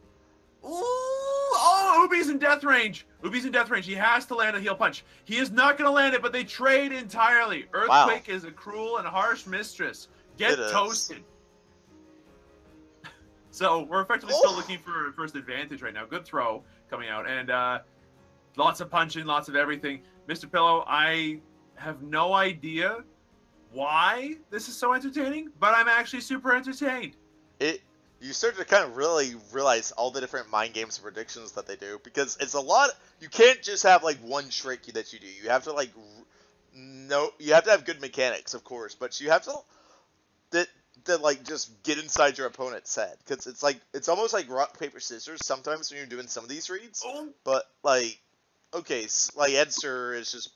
Ooh, oh, Ubi's in death range. Ubi's in death range. He has to land a heel punch. He is not going to land it, but they trade entirely. Earthquake is a cruel and harsh mistress. Get toasted. So we're effectively still looking for first advantage right now. Good throw coming out. And lots of punching, lots of everything. Mr. Pillow, I have no idea why this is so entertaining, but I'm actually super entertained. You start to kind of really realize all the different mind games and predictions that they do, because it's a lot. You can't just have like one trick that you do. You have to like you have to have good mechanics, of course, but you have to that like just get inside your opponent's head, because it's almost like rock paper scissors sometimes when you're doing some of these reads. But like, okay, like Edster is just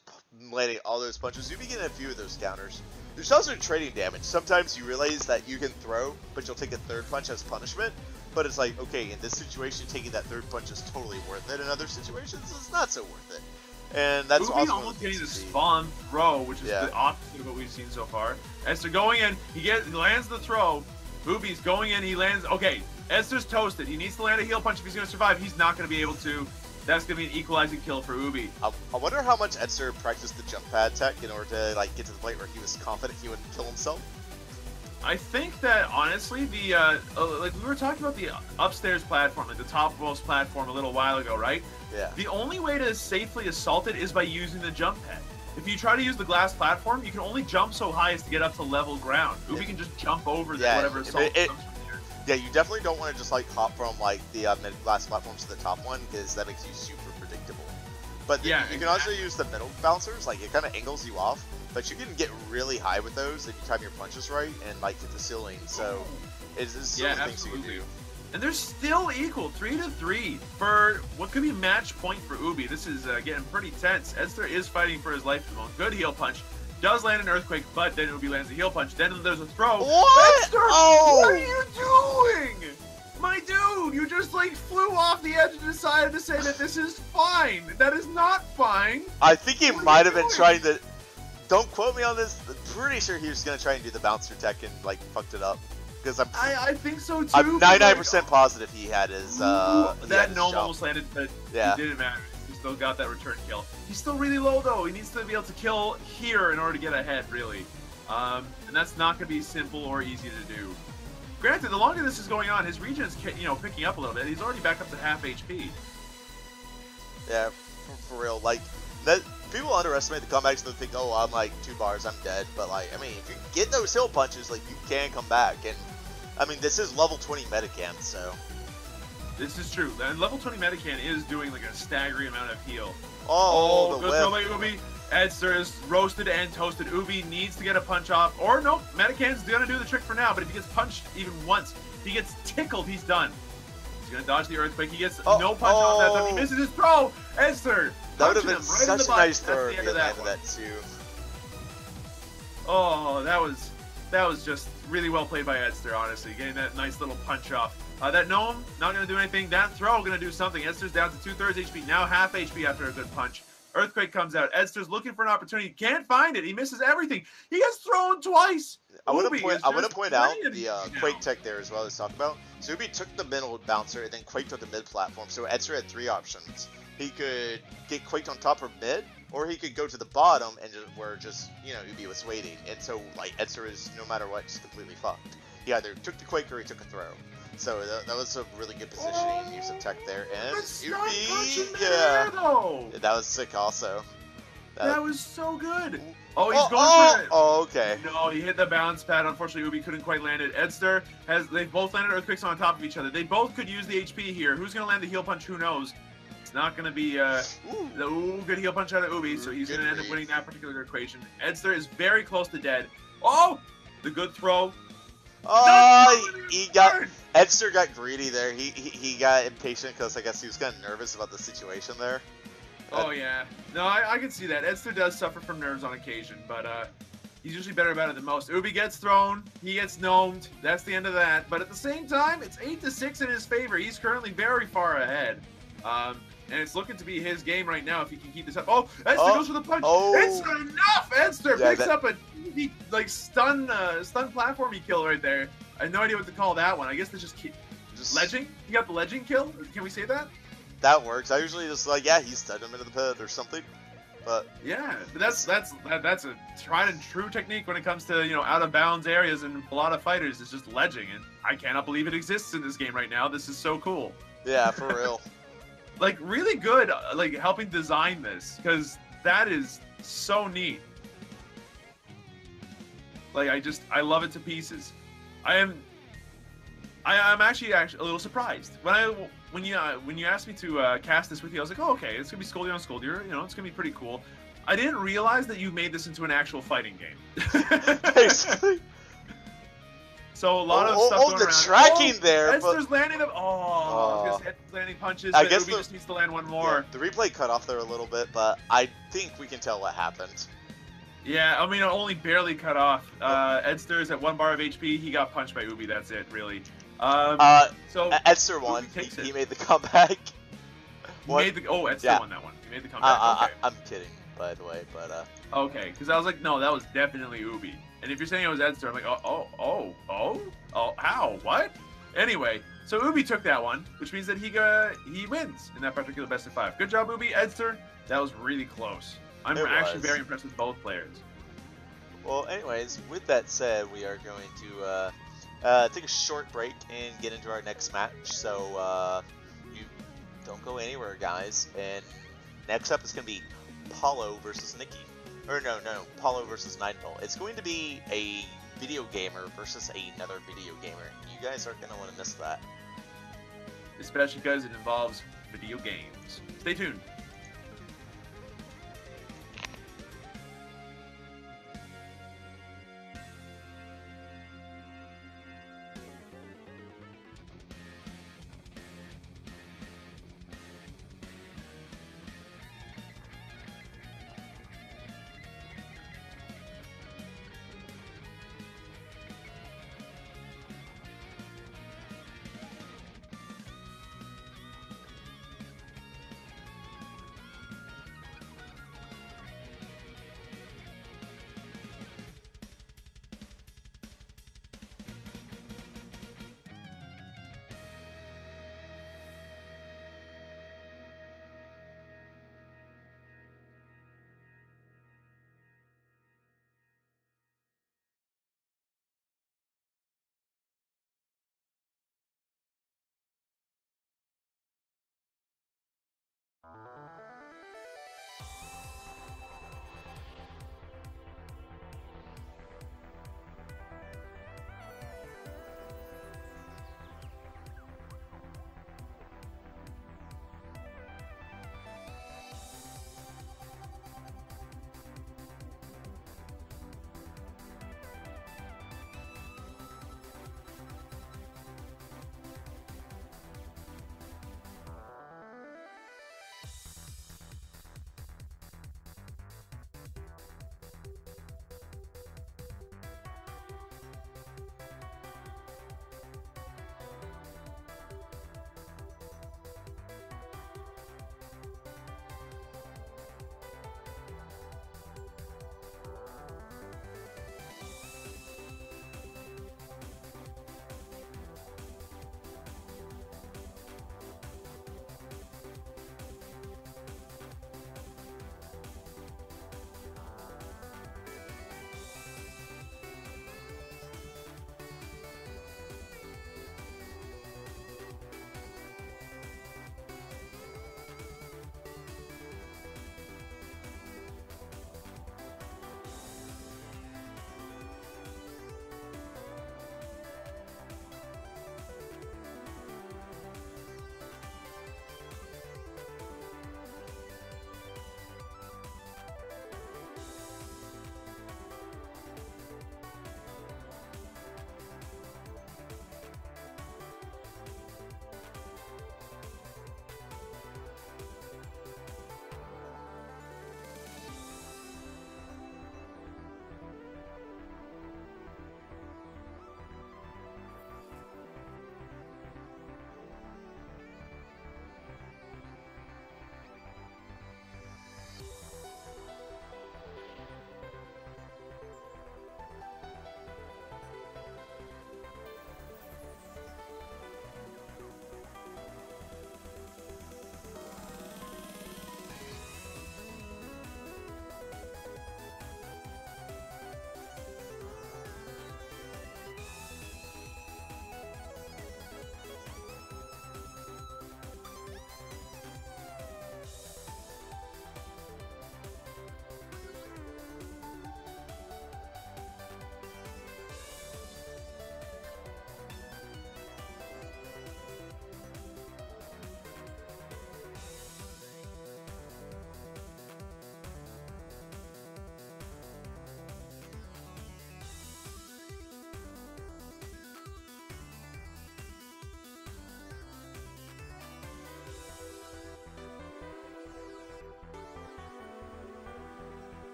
landing all those punches. You begin a few of those counters. There's also trading damage. Sometimes you realize that you can throw, but you'll take a third punch as punishment. But it's like, okay, in this situation, taking that third punch is totally worth it. In other situations, it's not so worth it. And that's Ubi almost getting the spawn throw, which is the opposite of what we've seen so far. Esther going in, he lands the throw. Ubi's going in, he lands. Okay, Esther's toasted. He needs to land a heel punch if he's going to survive. He's not going to be able to. That's going to be an equalizing kill for Ubi. I wonder how much Edster practiced the jump pad tech in order to like get to the point where he was confident he wouldn't kill himself. I think that honestly, the like we were talking about the upstairs platform, like the topmost platform a little while ago, right? Yeah. The only way to safely assault it is by using the jump pad. If you try to use the glass platform, you can only jump so high as to get up to level ground. Ubi can just jump over whatever assault comes from here. Yeah, you definitely don't want to just like hop from like the mid-glass platforms to the top one, because that makes you super predictable. But you can also use the middle bouncers, like it kind of angles you off, but you can get really high with those if you time your punches right and like hit the ceiling. So it's so many things you can do. And they're still equal, 3-3 for what could be match point for Ubi. This is getting pretty tense. Edster is fighting for his life at the moment. Good heel punch. Does land an earthquake, but then Ubi lands a heel punch. Then there's a throw. What? Edster, what are you doing? My dude, you just like flew off the edge and decided to say that this is fine. That is not fine. I think he might have been trying to. Don't quote me on this. I'm pretty sure he was going to try and do the bouncer tech and like fucked it up. Because I think so too. I'm 99% positive he had his. That gnome almost landed, but it didn't matter. He still got that return kill. He's still really low though. He needs to be able to kill here in order to get ahead, really. And that's not going to be simple or easy to do. Granted, the longer this is going on, his regen is picking up a little bit. He's already back up to half HP. Yeah, for real. Like that. People underestimate the comebacks and they think, oh, I'm like 2 bars, I'm dead. But like, I mean, if you get those hill punches, like you can come back. And I mean, this is level 20 Metacan, so. This is true. And level 20 Metacan is doing like a staggering amount of heal. Oh, the good throw by Ubi. Edster is roasted and toasted. Ubi needs to get a punch off. Or nope, Metacan's gonna do the trick for now. But if he gets punched even once, if he gets tickled, he's done. He's gonna dodge the earthquake. He gets no punch off that time. He misses his throw. Edster. That would have been such a nice throw if he landed that too. Oh, that was just really well played by Edster, honestly. Getting that nice little punch off. That gnome, not going to do anything. That throw going to do something. Edster's down to 2/3 HP, now half HP after a good punch. Earthquake comes out. Edster's looking for an opportunity. Can't find it. He misses everything. He gets thrown twice. I want to point out the Quake tech there as well as talk about. So Ubi took the middle bouncer and then quaked on the mid platform. So Edster had 3 options. He could get quaked on top or mid, or he could go to the bottom and Ubi was waiting. And so like Edster is no matter what just completely fucked. He either took the quake or he took a throw. So that was a really good positioning use of tech there. And Ubi, that was sick also. That was so good. Oh, he's going for it. Oh, okay. No, he hit the bounce pad. Unfortunately, Ubi couldn't quite land it. Edster they've both landed earthquakes on top of each other. They both could use the HP here. Who's going to land the heel punch? Who knows? It's not going to be good heel punch out of Ubi, so he's going to end up winning that particular equation. Edster is very close to dead. Oh, the good throw. Oh, Edster got greedy there. He got impatient because I guess he was kind of nervous about the situation there. Oh yeah, no, I can see that. Edster does suffer from nerves on occasion, but he's usually better about it than most. Ubi gets thrown, he gets gnomed. That's the end of that. But at the same time, it's 8-6 in his favor. He's currently very far ahead. and it's looking to be his game right now if he can keep this up. Oh, Edster goes for the punch. Oh. It's enough. Edster Yeah, picks up a easy, like stun platformy kill right there. I have no idea what to call that one. I guess that's just ledging. You got the ledging kill. Can we say that? That works. I usually just like, yeah, he stunned him into the pit or something. But yeah, but that's a tried and true technique when it comes to, you know, out of bounds areas, and a lot of fighters is just ledging, and I cannot believe it exists in this game right now. This is so cool. Yeah, for real. Like really good, like helping design this, because that is so neat. Like I love it to pieces. I'm actually a little surprised when you asked me to cast this with you. I was like, oh, okay, it's gonna be Skolldir on Skolldir. You know, it's gonna be pretty cool. I didn't realize that you made this into an actual fighting game. Basically. So a lot of stuff going the around. tracking there. Esther's landing them. I was gonna say landing punches. I but guess Ubi just needs to land one more. Yeah, the replay cut off there a little bit, but I think we can tell what happened. Yeah, I mean, it only barely cut off. Edster is at 1 bar of HP. He got punched by Ubi. That's it, really. So Edster won. He made the comeback. Edster won that one. He made the comeback. Okay. I'm kidding, by the way, but okay, because I was like, no, that was definitely Ubi. And if you're saying it was Edster, I'm like, how? What? Anyway, so Ubi took that one, which means that he wins in that particular best of 5. Good job, Ubi. Edster, that was really close. I'm actually very impressed with both players. Well, anyways, with that said, we are going to take a short break and get into our next match. So you don't go anywhere, guys. And next up is going to be Paulo versus Nikki. Or no, Paulo versus Nightfall. It's going to be a video gamer versus another video gamer. You guys aren't going to want to miss that. Especially because it involves video games. Stay tuned.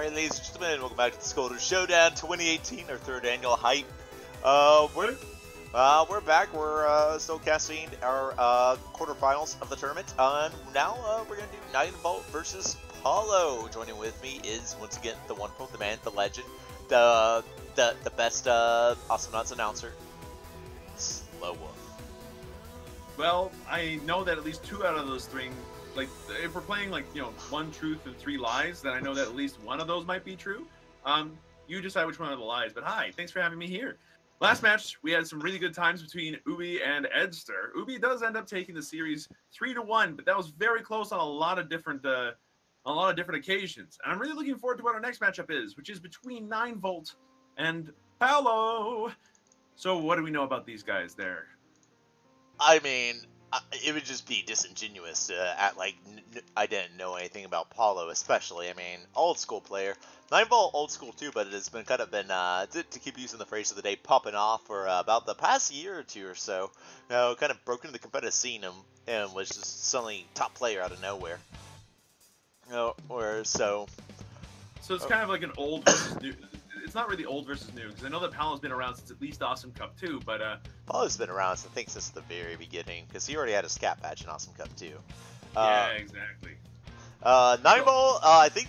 Alright, ladies and gentlemen, welcome back to the Skolldir Showdown 2018, our 3rd annual hype. We're back. We're still casting our quarterfinals of the tournament. Now we're gonna do 9-Volt versus Paulo. Joining with me is once again the wonderful, the man, the legend, the best Awesomnauts announcer, Slow Wolf. Well, I know that at least 2 out of those 3, like, if we're playing, like, you know, 1 truth and 3 lies, then I know that at least one of those might be true. You decide which one are the lies. But hi, thanks for having me here. Last match, we had some really good times between Ubi and Edster. Ubi does end up taking the series 3-1, but that was very close on a lot of different occasions. And I'm really looking forward to what our next matchup is, which is between 9-Volt and Paulo. So what do we know about these guys there? I mean, it would just be disingenuous to act like I didn't know anything about Paulo, especially. I mean, old school player. 9-Volt old school too, but it has been kind of been, to keep using the phrase of the day, popping off for about the past year or 2 or so. You know, kind of broke into the competitive scene and was just suddenly top player out of nowhere. You know, so it's kind of like an old versus new. It's not really old versus new, because I know that Paulo's been around since at least Awesome Cup 2, but Paulo's been around, I think, since the very beginning, because he already had a scat badge in Awesome Cup 2. Yeah, exactly. 9-Volt, I think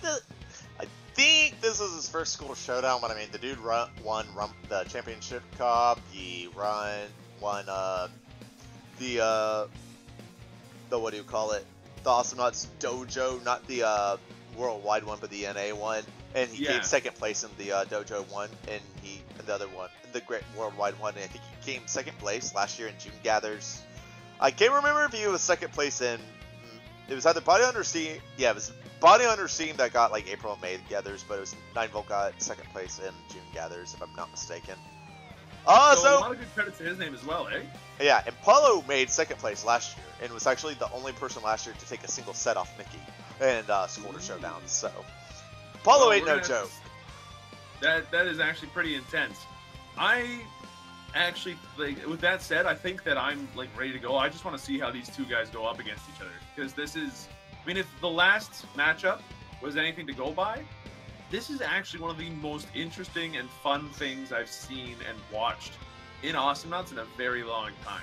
this is his first Skolldir Showdown, but I mean, the dude won the Championship Cup, he won the what do you call it, the Awesomnauts Dojo, not the worldwide one, but the NA one. And he came 2nd place in the Dojo one, and the other one, the Great Worldwide one. And I think he came 2nd place last year in June Gathers. I can't remember if he was 2nd place in. It was either Body Under Steam. Yeah, it was Body Under Steam that got like April and May Gathers, but it was 9-Volt got 2nd place in June Gathers, if I'm not mistaken. So a lot of good credit to his name as well, eh? Yeah, and Paulo made 2nd place last year, and was actually the only person last year to take a single set off Mickey and Skolldir Showdown. So. Paulo ain't no joke. That is actually pretty intense. I actually, like, with that said, I think that I'm like ready to go. I just want to see how these 2 guys go up against each other, because this is, I mean, if the last matchup was anything to go by, this is actually one of the most interesting and fun things I've seen and watched in Awesomnauts in a very long time.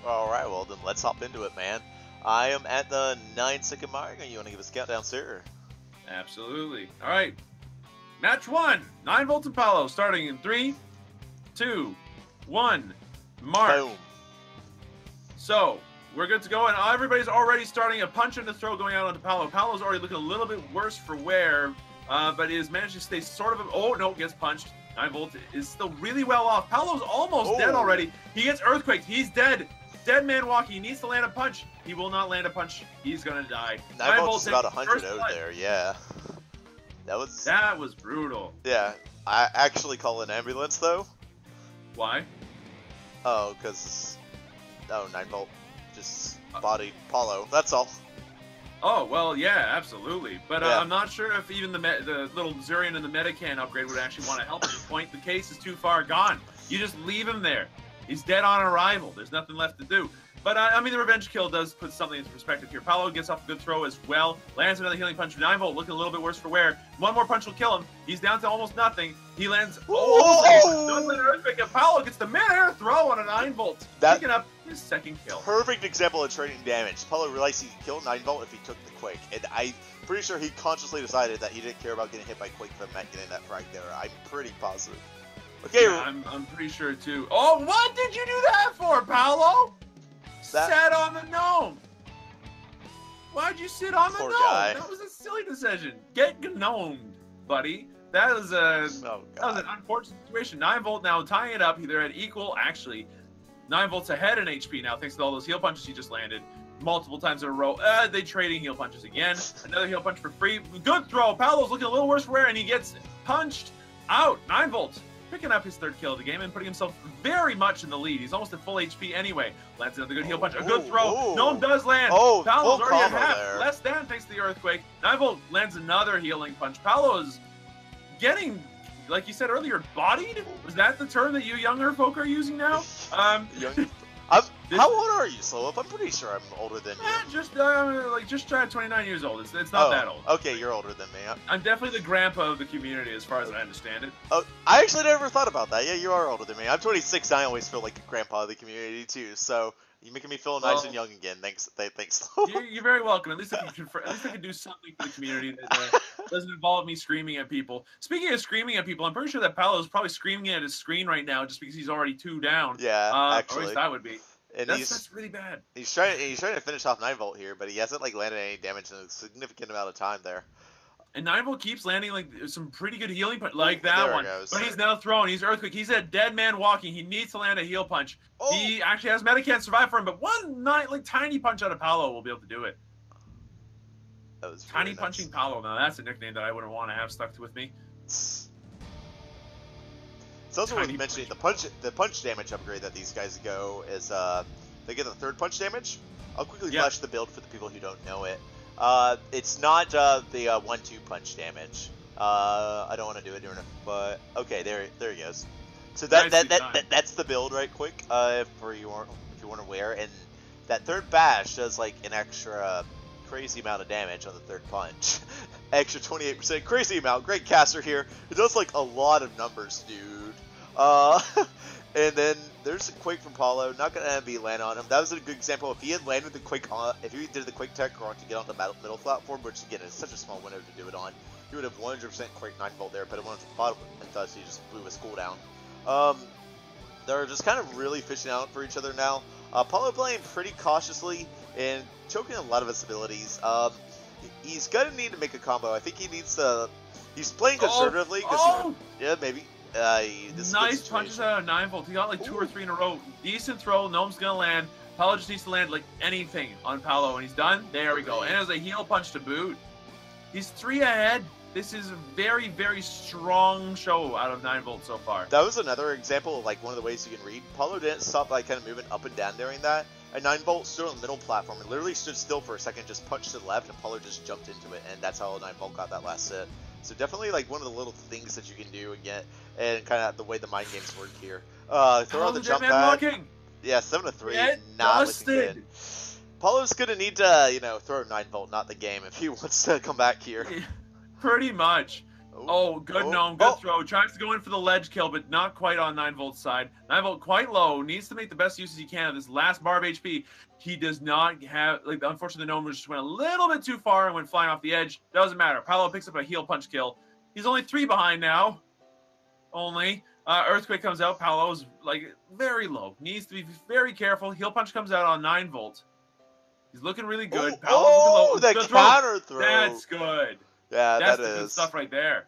All right, well then let's hop into it, man. I am at the 9-second mark. You want to give us a countdown, sir? Absolutely. All right. Match 1. 9-Volt and Paulo starting in 3, 2, 1. Mark. Boom. So, we're good to go, and everybody's already starting a punch and a throw going out onto Paulo. Paulo's already looking a little bit worse for wear, but he has managed to stay sort of... Oh, no, gets punched. 9-Volt is still really well off. Paulo's almost dead already. He gets earthquaked. He's dead. Dead man walking. He needs to land a punch. He will not land a punch. He's gonna die. 9-Volt's about 100 out there. Yeah, that was brutal. Yeah, I actually call an ambulance though. Why? Oh, because 9-Volt just bodied Paulo. That's all. Oh well, yeah, absolutely. But I'm not sure if even the little Zurian and the Medican upgrade would actually want to help at this point. The case is too far gone. You just leave him there. He's dead on arrival. There's nothing left to do. But, I mean, the revenge kill does put something into perspective here. Paulo gets off a good throw as well. Lands another healing punch. 9-Volt looking a little bit worse for wear. 1 more punch will kill him. He's down to almost nothing. He lands almost an earthquake. And Paulo gets the mid-air throw on a 9-Volt. Picking up his 2nd kill. Perfect example of trading damage. Paulo realized he could kill 9-Volt if he took the Quake. And I'm pretty sure he consciously decided that he didn't care about getting hit by Quake from not getting that frag there. I'm pretty positive. Okay, yeah, I'm pretty sure too. Oh, what did you do that for, Paulo? Sat on the gnome. Why'd you sit on the gnome? Guy. That was a silly decision. Get gnomed, buddy. That was an unfortunate situation. 9-Volt now tying it up. They're at equal. Actually, 9-Volt's ahead in HP now, thanks to all those heal punches he just landed multiple times in a row. They trading heal punches again. Another heal punch for free. Good throw. Paulo's looking a little worse for wear, and he gets punched out. 9-Volt picking up his 3rd kill of the game and putting himself very much in the lead. He's almost at full HP anyway. Lands another good heal punch. A good throw. No one does land. Paulo's already at half. There. Less than thanks to the earthquake. 9-Volt lands another healing punch. Paulo's getting, like you said earlier, bodied? Was that the term that you younger folk are using now? How old are you, Slow Up? I'm pretty sure I'm older than you. Just shy of 29 years old. It's not that old. Okay, you're older than me. I'm definitely the grandpa of the community as far as I understand it. Oh, I actually never thought about that. Yeah, you are older than me. I'm 26 and I always feel like a grandpa of the community too. So you're making me feel nice and young again. Thanks, Slow Up. You're very welcome. At least I can do something for the community that doesn't involve me screaming at people. Speaking of screaming at people, I'm pretty sure that Paolo is probably screaming at his screen right now just because he's already 2 down. Yeah, actually. Or at least that would be. And that's really bad. He's trying to finish off 9-volt here, but he hasn't like landed any damage in a significant amount of time there. And 9-volt keeps landing like some pretty good healing punch, like that one. But he's now throwing. He's Earthquake. He's a dead man walking. He needs to land a heal punch. Oh. He actually has Medican survive for him, but one tiny punch out of Paolo will be able to do it. That was tiny punching Paolo. Now that's a nickname that I wouldn't want to have stuck with me. It's also worth mentioning the punch damage upgrade that these guys go is they get the 3rd punch damage. I'll quickly flash the build for the people who don't know it. It's not the 1-2 punch damage. I don't want to do it during it, but okay, there he goes. So that's the build right quick. If you weren't aware, and that 3rd bash does like an extra crazy amount of damage on the 3rd punch. Extra 28%, crazy amount. Great caster here. It does like a lot of numbers, dude. And then there's a Quake from Paulo. Not gonna be land on him. That was a good example. If he had landed the Quake on, if he did the Quake tech or to get on the middle platform, which again is such a small window to do it on, he would have 100% Quake 9-volt there. But it went to the bottom, and thus he just blew his cooldown. They're just kind of really fishing out for each other now. Paulo playing pretty cautiously and choking a lot of his abilities. He's gonna need to make a combo. I think he needs to. He's playing conservatively because maybe. Nice punches out of 9-volt. He got like 2 or 3 in a row. Decent throw. Gnome's gonna land. Paolo just needs to land like anything on Paolo, and he's done. There we go. And as a heal punch to boot. He's 3 ahead. This is a very, very strong show out of 9-volt so far. That was another example of like one of the ways you can read. Paolo didn't stop like kind of moving up and down during that. And 9-volt stood on the middle platform and literally stood still for a second, just punched to the left, and Paolo just jumped into it, and that's how 9-volt got that last hit. So definitely like one of the little things that you can do again, and kind of the way the mind games work here. Throw out the jump pad. Yeah, 7-3, not looking good. Paulo's gonna need to, throw 9-volt, not the game, if he wants to come back here. Pretty much. Oh, good Gnome, good throw. Tries to go in for the ledge kill, but not quite on 9-volt's side. 9-volt quite low, needs to make the best uses he can of this last bar of HP. He does not have, unfortunately the Gnome just went a little bit too far and went flying off the edge. Doesn't matter. Paolo picks up a heal punch kill. He's only 3 behind now. Earthquake comes out. Paolo's very low. Needs to be very careful. Heal punch comes out on 9-volt. He's looking really good. Paolo's looking low. The counter throw. That's good. Yeah, that's the good stuff right there.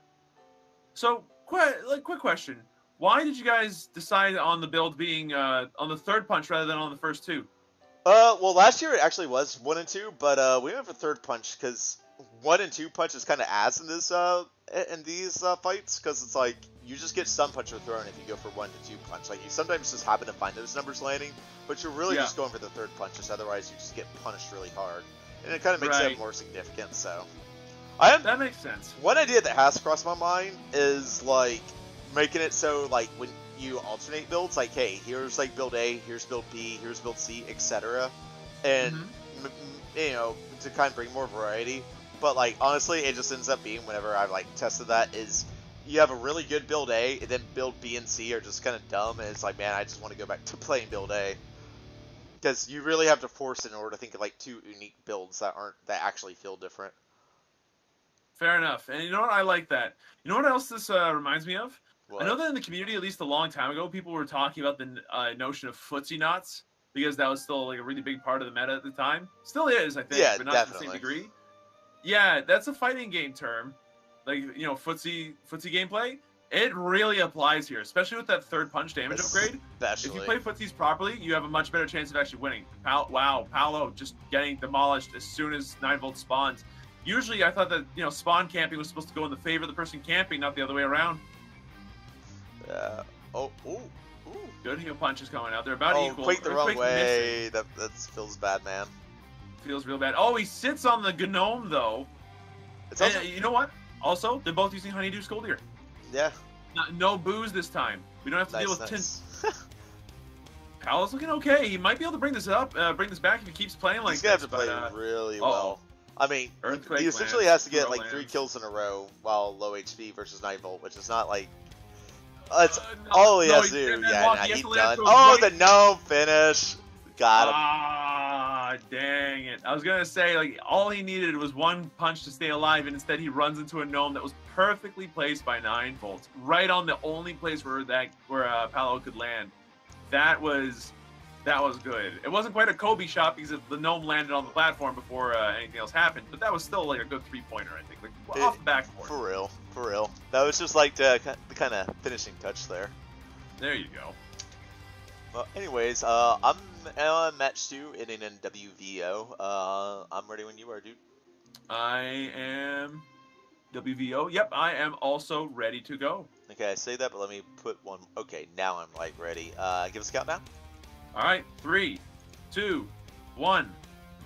So, quick question: why did you guys decide on the build being on the 3rd punch rather than on the first 2? Well, last year it actually was 1 and 2, but we went for 3rd punch because 1 and 2 punch is kind of ass in this in these fights, because it's like you just get stun punch or thrown if you go for 1 to 2 punch. Like you sometimes just happen to find those numbers landing, but you're really just going for the 3rd punch, just otherwise you just get punished really hard, and it kind of makes it more significant. So. That makes sense. One idea that has crossed my mind is like making it so like when you alternate builds, like hey, here's like build A, here's build B, here's build C, etc. And to kind of bring more variety. But like honestly, it just ends up being whenever I've like tested that is you have a really good build A, and then build B and C are just kind of dumb, and it's like man, I just want to go back to playing build A. Because you really have to force it in order to think of like 2 unique builds that actually feel different. Fair enough. And you know what? I like that. You know what else this reminds me of? What? I know that in the community, at least a long time ago, people were talking about the notion of footsie knots, because that was still like a really big part of the meta at the time. Still is, I think, but not to the same degree. Yeah, that's a fighting game term. Like, footsie gameplay. It really applies here, especially with that 3rd punch damage upgrade. If you play footsies properly, you have a much better chance of actually winning. Wow, Paolo just getting demolished as soon as 9-volt spawns. Usually, I thought that spawn camping was supposed to go in the favor of the person camping, not the other way around. Yeah. Oh. Ooh. Good heal punches coming out. They're about equal. Quake the wrong way. That feels bad, man. Feels real bad. Oh, he sits on the Gnome though. And you know what? Also, they're both using Honeydew Skolldir. Yeah. No booze this time. We don't have to deal with tin. Paolo's looking okay. He might be able to bring this back if he keeps playing like He's gonna this. have to play really well. I mean, Earthquake he essentially has to get like lands. 3 kills in a row while low HP versus 9 volt, which is not like. It's all he has to do. Yeah, he's done. Oh, the gnome finish. Got him. Ah, dang it. I was going to say, like, all he needed was one punch to stay alive, and instead he runs into a gnome that was perfectly placed by 9 volts, right on the only place where Paolo could land. That was good. It wasn't quite a Kobe shot because the gnome landed on the platform before anything else happened, but that was still like a good 3-pointer, I think. Like, off the backboard. For real, for real. That was just like the kind of finishing touch there. There you go. Well, anyways, I'm match 2 in an WVO. I'm ready when you are, dude. I am WVO. Yep, I am also ready to go. Okay, I say that, but let me put one. Okay, now I'm like ready. Give us a countdown. All right, 3, 2, 1,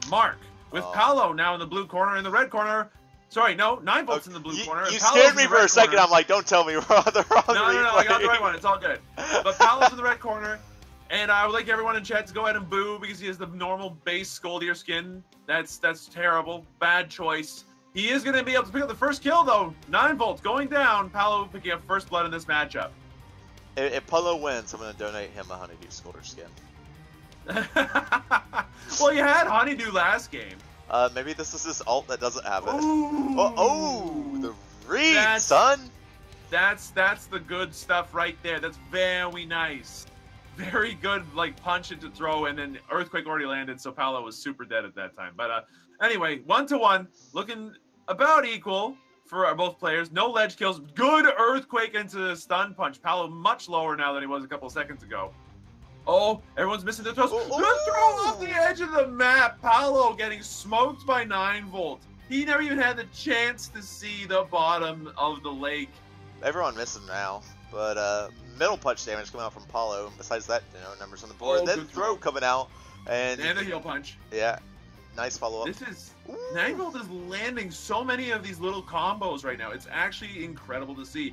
mark. With Paolo now in the blue corner, in the red corner. Sorry, no, 9 volts in the blue corner. You scared me for a second. I'm like, don't tell me we're on the wrong No, I got the right one. It's all good. But Paolo's in the red corner, and I would like everyone in chat to go ahead and boo because he has the normal base Skolldir skin. That's terrible. Bad choice. He is going to be able to pick up the first kill, though. 9 volts going down. Paolo picking up first blood in this matchup. If Paolo wins, I'm going to donate him a Honeydew Skolldir skin. Well, you had Honeydew last game. Maybe this is his ult that doesn't have it. Ooh. Oh, the read, son! That's the good stuff right there. That's very nice. Very good, like, punch into throw, and then Earthquake already landed, so Paolo was super dead at that time. But anyway, 1-1, looking about equal for both players. No ledge kills. Good Earthquake into the stun punch. Paolo much lower now than he was a couple of seconds ago. Oh, everyone's missing the throws. Good throw off the edge of the map. Paolo getting smoked by 9 volts. He never even had the chance to see the bottom of the lake. Everyone missing now, but middle punch damage coming out from Paolo. And besides that, numbers on the board. Then throw coming out, and the heel punch. Yeah, nice follow up. This is 9 volt is landing so many of these little combos right now. It's actually incredible to see.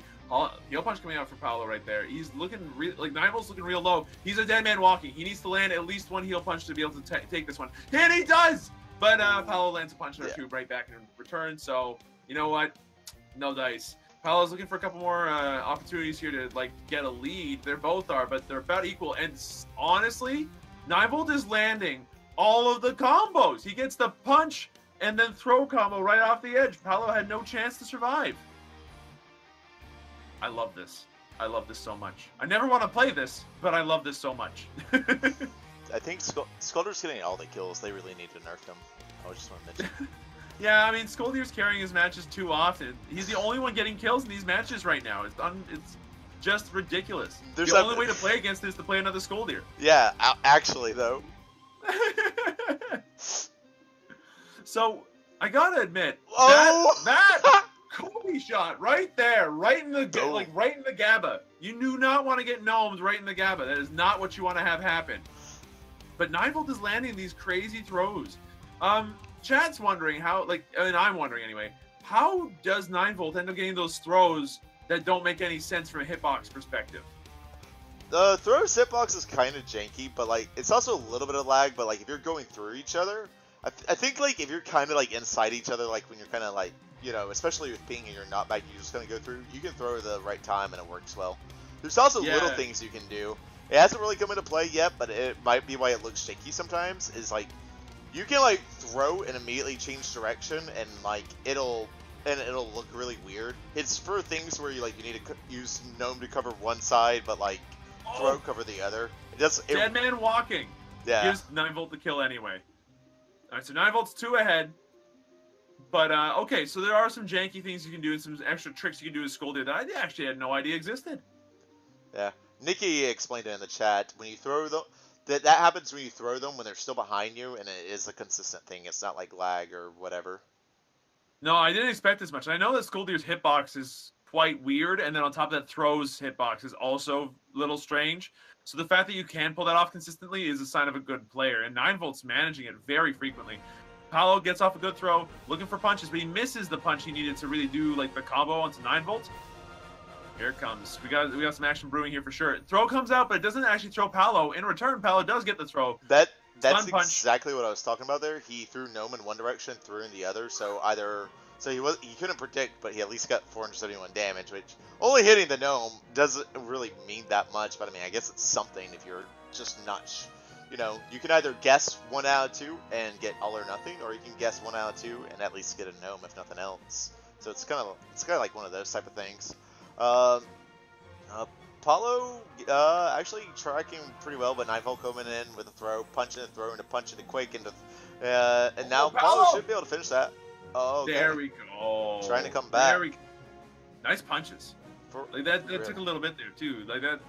Heel punch coming out for Paolo right there. He's looking like 9 volts looking real low. He's a dead man walking. He needs to land at least one heel punch to be able to take this one. And he does! But Paolo lands a punch or two right back in return. So, you know what? No dice. Paolo's looking for a couple more opportunities here to like get a lead. They both are, but they're about equal. And honestly, 9 volt is landing all of the combos. He gets the punch and then throw combo right off the edge. Paolo had no chance to survive. I love this. I love this so much. I never want to play this, but I love this so much. I think Skolldir's getting all the kills. They really need to nerf him. I just want to mention. Yeah, I mean, Skolldir's carrying his matches too often. He's the only one getting kills in these matches right now. It's just ridiculous. The only way to play against this is to play another Skolldir. Yeah, actually, though. So, I gotta admit, that Kobe shot right there, right in the GABA. You do not want to get gnomes right in the GABA. That is not what you want to have happen. But 9 volt is landing these crazy throws. Chat's wondering how, I'm wondering anyway, how does 9 volt end up getting those throws that don't make any sense from a hitbox perspective? The throws hitbox is kind of janky, but it's also a little bit of lag. But if you're going through each other, I think if you're kind of inside each other, when you're kind of especially with ping and you're not back, you're just gonna go through. You can throw at the right time and it works well. There's also little things you can do. It hasn't really come into play yet, but it might be why it looks shaky sometimes. Is you can throw and immediately change direction, and it'll look really weird. It's for things where you need to use gnome to cover one side, but throw cover the other. Dead man walking. Yeah. Gives 9 volt the kill anyway. All right, so 9 volt's 2 ahead. But okay, so there are some janky things you can do and some extra tricks you can do with Skolldir that I actually had no idea existed. Yeah, Nikki explained it in the chat. When you throw them, that happens when you throw them when they're still behind you, and it is a consistent thing. It's not like lag or whatever. No, I didn't expect as much. I know that Skolldir's hitbox is quite weird, and then on top of that, throws hitbox is also a little strange. So the fact that you can pull that off consistently is a sign of a good player, and 9 volt's managing it very frequently. Paolo gets off a good throw, looking for punches, but he misses the punch he needed to really do the combo onto 9 volts. Here it comes. We got some action brewing here for sure. Throw comes out, but it doesn't actually throw Paolo. In return, Paolo does get the throw. That's Stun punch. exactly what I was talking about there. He threw Gnome in one direction, threw in the other. So he couldn't predict, but he at least got 471 damage, which only hitting the Gnome doesn't really mean that much. But I mean, I guess it's something if you're just not. You know, you can either guess 1 out of 2 and get all or nothing, or you can guess 1 out of 2 and at least get a Gnome if nothing else. So it's kind of like one of those type of things. Paulo actually tracking pretty well, but 9-Volt coming in with a throw, punching and throwing, punching a Quake into, and now Paulo should be able to finish that. Oh, okay. There we go. Trying to come back. Nice punches. Like that took a little bit there too. Like that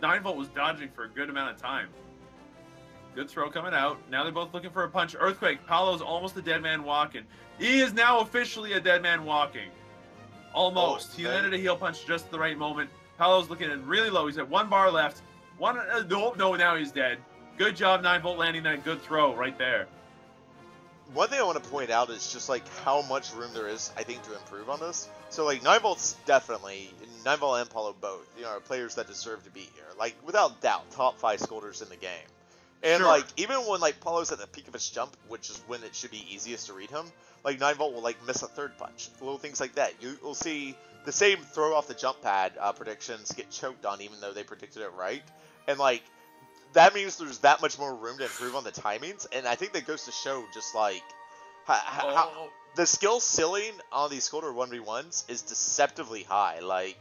9-Volt was dodging for a good amount of time. Good throw coming out. Now they're both looking for a punch. Earthquake. Paolo's almost a dead man walking. He is now officially a dead man walking. Almost. He landed a heel punch just at the right moment. Paolo's looking in really low. He's at 1 bar left. No, now he's dead. Good job, 9-Volt, landing that good throw right there. One thing I want to point out is just like how much room there is, I think, to improve on this. So like 9-Volt's definitely, 9-Volt and Paulo both, you know, are players that deserve to be here. Like without doubt, top 5 Skolders in the game. And like even when like Paulo's at the peak of his jump, which is when it should be easiest to read him, like 9-Volt will like miss a 3rd punch, little things like that. You'll see the same throw off the jump pad predictions get choked on, even though they predicted it right, and like that means there's that much more room to improve on the timings. And I think that goes to show just like how the skill ceiling on these Skoldr 1v1s is deceptively high. Like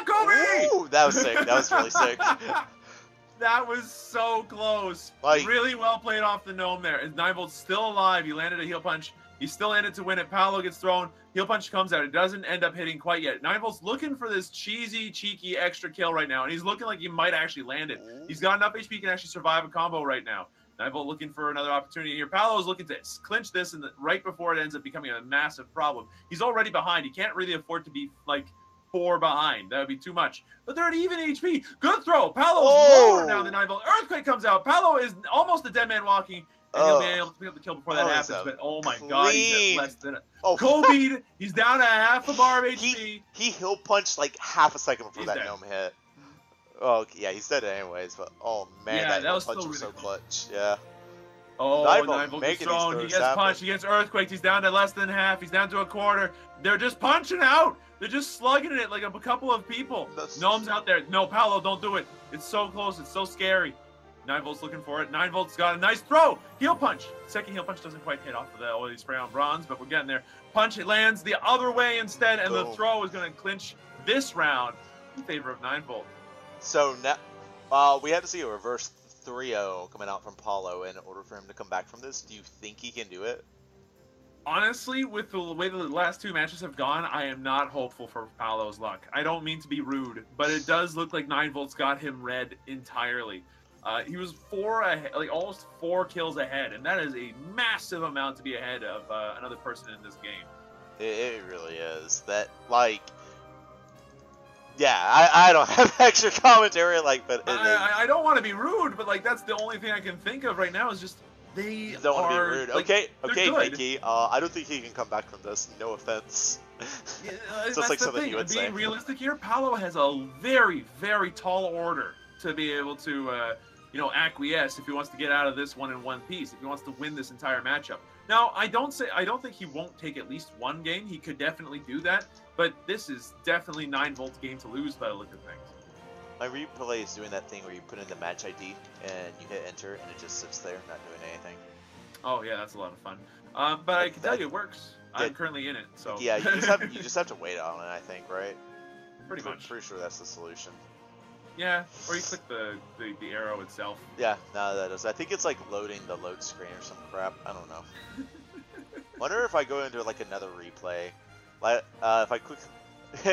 Kobe! Ooh, that was sick. That was really sick. That was so close. Like, really well played off the Gnome there. And 9-Volt's still alive. He landed a heel punch. He's still in it to win it. Paolo gets thrown. Heel punch comes out. It doesn't end up hitting quite yet. 9-Volt's looking for this cheeky extra kill right now. And he's looking like he might actually land it. He's got enough HP, he can actually survive a combo right now. 9-Volt looking for another opportunity here. Paolo's looking to clinch this and right before it ends up becoming a massive problem. He's already behind. He can't really afford to be like 4 behind. That would be too much. But they're at even HP. Good throw. Paolo's lower now than 9-Volt. Earthquake comes out. Paolo is almost a dead man walking. And he'll be able to pick up the kill before that happens. But oh my god, he's at less than Kobe, he's down to half a bar of HP. He heel punched like half a second before that Gnome hit. Oh yeah, he's dead anyways, but oh man, that heel punch was so clutch. Yeah. Oh, 9-Volt gets thrown. He gets punched. He gets earthquaked. He's down to less than half. He's down to a quarter. They're just punching out. They're just slugging it like a couple of people. Gnome's out there. No, Paolo, don't do it. It's so close. It's so scary. 9-Volt's looking for it. 9-Volt's got a nice throw. Heel punch. Second heel punch doesn't quite hit off of the oily spray on bronze, but we're getting there. Punch, it lands the other way instead, and the throw is going to clinch this round in favor of 9-Volt. So now we have to see a reverse 3-0 coming out from Paulo in order for him to come back from this. Do you think he can do it? Honestly, with the way the last 2 matches have gone, I am not hopeful for Paolo's luck. I don't mean to be rude, but it does look like 9-Volt's got him red entirely. He was 4 ahead, like almost 4 kills ahead, and that is a massive amount to be ahead of another person in this game. It really is. That, like, yeah, I don't have extra commentary, like, but I don't want to be rude, but like that's the only thing I can think of right now is just they don't want to be rude. Like, okay, Mickey. I don't think he can come back from this. No offense. Yeah, so that's like the thing. Being realistic here, Paolo has a very tall order to be able to acquiesce if he wants to get out of this one in one piece, if he wants to win this entire matchup. Now, I don't think he won't take at least 1 game. He could definitely do that, but this is definitely 9-Volt's game to lose by the look of things. My replay is doing that thing where you put in the match ID and you hit enter and it just sits there not doing anything. Oh yeah, that's a lot of fun. But I can tell you it works. I'm currently in it, so yeah, you just have to wait on it, I think, right? Pretty much. Pretty sure that's the solution. Yeah, or you click the arrow itself. Yeah, no, that is. I think it's like loading the load screen or some crap. I don't know. Wonder if I go into like another replay, like if I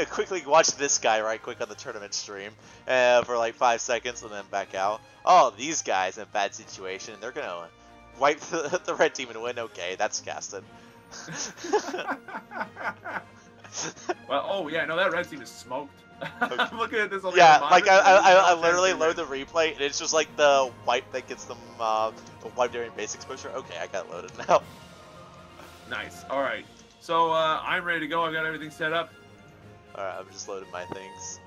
quickly watch this guy right quick on the tournament stream for like 5 seconds and then back out. Oh, these guys in a bad situation. They're gonna wipe the red team and win. Okay, that's casted. Well, oh yeah, no, that red team is smoked. I'm looking at this on the like I literally load the replay and it's just like the wipe that gets them the wipe during base exposure. Okay, I got it loaded now. Nice. All right, so I'm ready to go. I've got everything set up. All right, I'm just loading my things.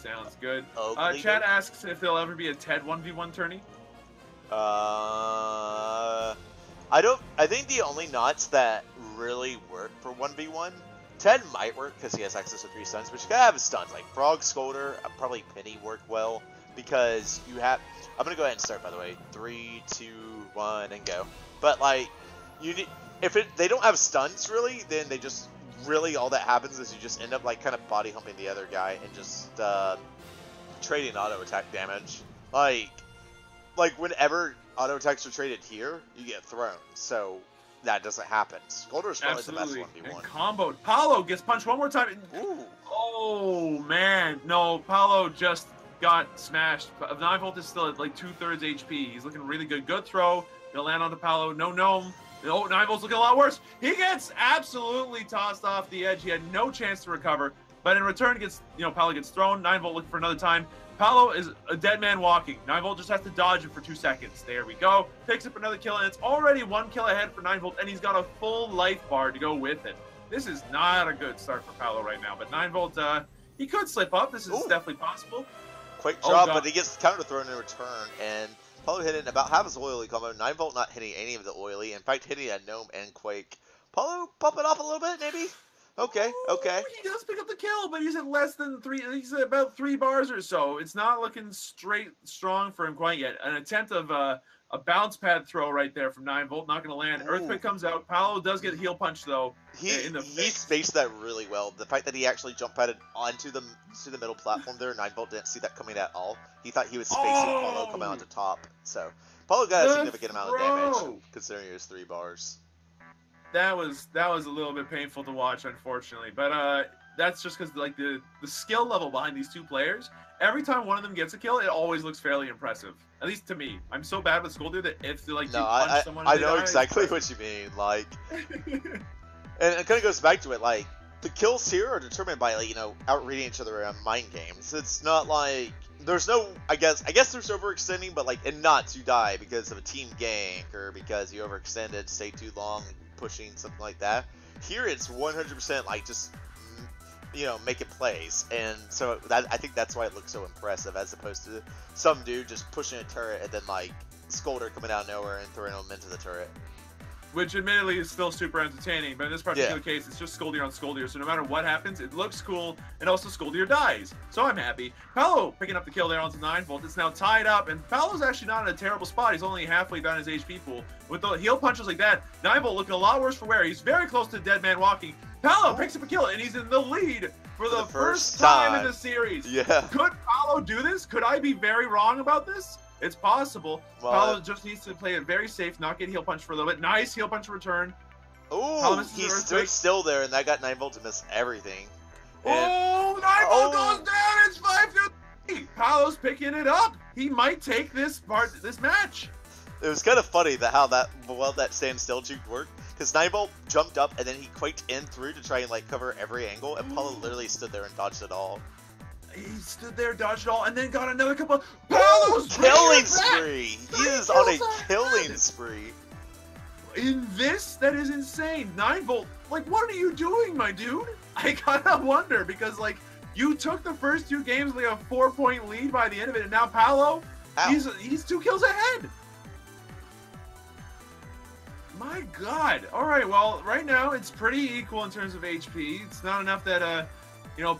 Sounds good. Ugly Chad good. asks if there'll ever be a Ted 1v1 tourney. I think the only knots that really work for 1v1, Ted might work because he has access to 3 stuns, but you gotta have his stuns. Like Frog, Skolldir, probably Penny work well because you have. I'm gonna go ahead and start, by the way. 3, 2, 1, and go. But like, you need they don't have stuns really, then they just really all that happens is you just end up like kind of body humping the other guy and just trading auto attack damage. Like whenever auto attacks are traded here, you get thrown. So that doesn't happen. Skolldir is probably the best 1v1. And comboed. Paulo gets punched one more time. Ooh. Oh man, no, Paulo just got smashed. 9volt is still at like 2/3 HP. He's looking really good. Good throw. Gonna land onto Paulo. No gnome. Oh, 9volt's looking a lot worse. He gets absolutely tossed off the edge. He had no chance to recover. But in return, Paulo gets thrown. 9volt looking for another time. Paulo is a dead man walking. 9volt just has to dodge him for 2 seconds. There we go. Picks up another kill, and it's already 1 kill ahead for 9volt, and he's got a full life bar to go with it. This is not a good start for Paulo right now, but 9volt, he could slip up. This is definitely possible. Quick drop, but he gets counter thrown in return, and Paulo hitting about half his oily combo. 9volt not hitting any of the oily. In fact, hitting a gnome and quake. Paulo popping off a little bit, maybe? Okay, okay. He does pick up the kill, but he's at less than 3. He's at about 3 bars or so. It's not looking strong for him quite yet. An attempt of a bounce pad throw right there from 9volt, not going to land. Ooh. Earthquake comes out. Paulo does get heal punch though. He spaced that really well. The fact that he actually jump padded onto the middle platform there, 9volt didn't see that coming at all. He thought he was spacing Paulo coming out to top. So Paulo got a significant amount of damage considering it was 3 bars. That was a little bit painful to watch, unfortunately. But that's just because like the skill level behind these 2 players. Every time one of them gets a kill, it always looks fairly impressive. At least to me. I'm so bad with Skolldir that if they like punch someone, I know exactly what you mean. Like, and it kind of goes back to it. Like, the kills here are determined by like outreading each other around mind games. It's not like there's no. I guess there's overextending, but like in knots you die because of a team gank or because you overextended, stay too long, pushing something like that. Here it's 100% like just making plays, and so I think that's why it looks so impressive as opposed to some dude just pushing a turret and then like Skolldir coming out of nowhere and throwing him into the turret. Which admittedly is still super entertaining, but in this particular case, it's just Skolldir on Skolldir, so no matter what happens, it looks cool, and also Skolldir dies. So I'm happy. Paulo picking up the kill there onto 9volt. It's now tied up, and Paulo's actually not in a terrible spot. He's only halfway down his HP pool. With the heal punches like that, 9volt looking a lot worse for wear. He's very close to dead man walking. Paulo picks up a kill, and he's in the lead for the first time in the series. Yeah. Could Paulo do this? Could I be very wrong about this? It's possible. Well, Paulo just needs to play it very safe, not get heal punch for a little bit. Nice heal punch return. Ooh, he stood still there, and that got 9volt to miss everything. And, 9volt goes down. It's 5-3. Paulo's picking it up. He might take this match. It was kind of funny that standstill juke worked, because 9volt jumped up and then he quaked in through to try and like cover every angle, and Paulo literally stood there and dodged it all. He stood there, dodged it all, and then got another couple. Paulo's killing spree. He is on a killing spree. In this, that is insane. 9volt, like, what are you doing, my dude? I gotta wonder because like you took the first 2 games like a 4-point lead by the end of it, and now Paulo, he's 2 kills ahead. My God. All right. Well, right now it's pretty equal in terms of HP. It's not enough that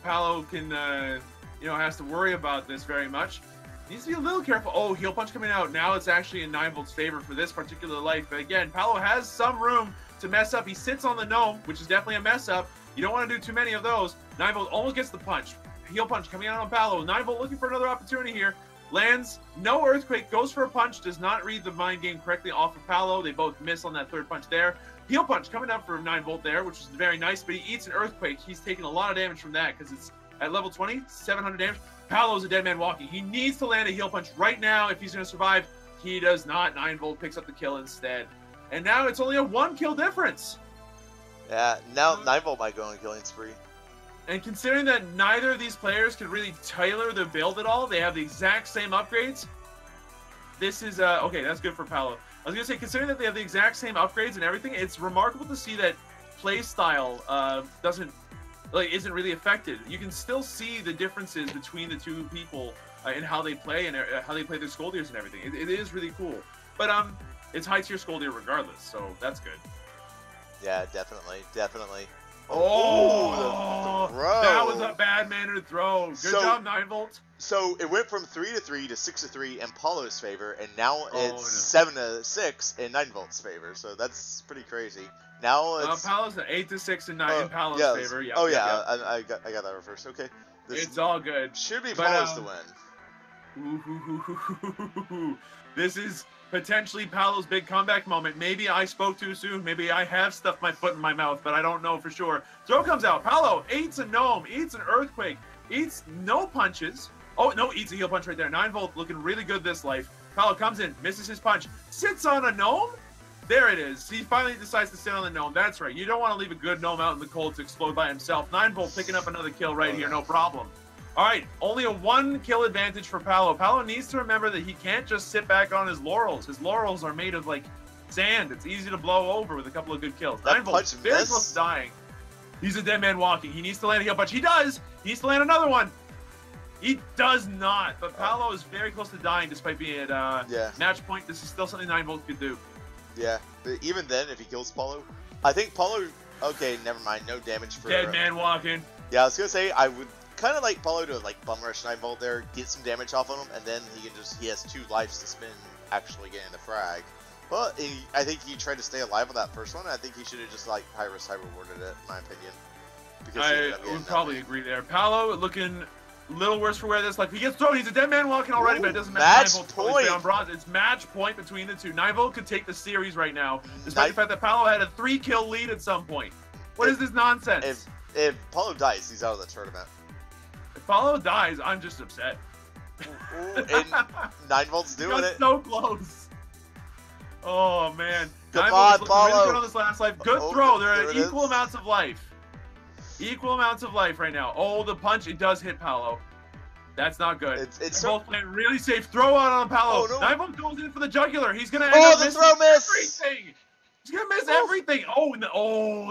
Paulo can has to worry about this very much. Needs to be a little careful. Oh, heal punch coming out. Now it's actually in 9volt's favor for this particular life. But again, Paulo has some room to mess up. He sits on the gnome, which is definitely a mess up. You don't want to do too many of those. 9volt almost gets the punch. Heal punch coming out on Paulo. 9volt looking for another opportunity here. Lands, no earthquake, goes for a punch, does not read the mind game correctly off of Paulo. They both miss on that 3rd punch there. Heal punch coming up for 9volt there, which is very nice, but he eats an earthquake. He's taking a lot of damage from that because it's at level 20, 700 damage. Paulo's a dead man walking. He needs to land a heal punch right now if he's going to survive. He does not. 9volt picks up the kill instead. And now it's only a 1 kill difference. Yeah, now 9volt might go on a killing spree. And considering that neither of these players can really tailor their build at all, they have the exact same upgrades. This is, okay, that's good for Paulo. I was going to say, considering that they have the exact same upgrades and everything, it's remarkable to see that playstyle doesn't like isn't really affected. You can still see the differences between the two people in how they play and how they play their Skolldirs and everything. It is really cool. But it's high tier Skolldir regardless, so that's good. Yeah, definitely. Oh, the throw. That was a bad mannered throw. Good job, 9volt. So it went from 3-3 to 6-3 in Paulo's favor, and now it's 7-6 in 9volt's favor. So that's pretty crazy. Now it's Paulo's at 8-6 in Paulo's favor. Yeah. I got that reversed. Okay. It's all good. Should be Paulo's to win. This is potentially Paulo's big comeback moment. Maybe I spoke too soon. Maybe I have stuffed my foot in my mouth, but I don't know for sure. Throw comes out. Paulo eats a gnome, eats an earthquake, eats no punches. Oh, no, eats a heal punch right there. 9volt looking really good this life. Paulo comes in, misses his punch, sits on a gnome. There it is. He finally decides to sit on the gnome. That's right. You don't want to leave a good gnome out in the cold to explode by himself. 9volt picking up another kill right here. No problem. All right, only a 1 kill advantage for Paulo. Paulo needs to remember that he can't just sit back on his laurels. His laurels are made of, like, sand. It's easy to blow over with a couple of good kills. 9volt very close to dying. He's a dead man walking. He needs to land a heal punch. He does. He needs to land another one. He does not. But Paulo is very close to dying despite being at match point. This is still something 9volt could do. Yeah, but even then, if he kills Paulo, I think Paulo... Okay, never mind. No damage for... Dead man walking. Yeah, I was going to say, I would... kind of like Paulo to like bum rush 9volt there, get some damage off on him, and then he has 2 lives to spend actually getting the frag. But I think he tried to stay alive with that first one. I think he should have just like high risk, high rewarded it, in my opinion. Because I would probably agree there. Paulo looking a little worse for wear this. Like he gets thrown, he's a dead man walking already, but it doesn't matter. Match point. It's match point between the two. 9volt could take the series right now, despite the fact that Paulo had a 3-kill lead at some point. What is this nonsense? If Paulo dies, he's out of the tournament. If Paulo dies, I'm just upset. And 9volt's doing it. So close. Oh man. Come on, Paulo. Really good on this last life. Good throw. There are equal amounts of life. Equal amounts of life right now. Oh, the punch, it does hit Paulo. That's not good. It's both playing really safe. Throw out on Paulo. Oh, no. 9volt goes in for the jugular. He's gonna end up missing everything. He's gonna miss everything. Oh,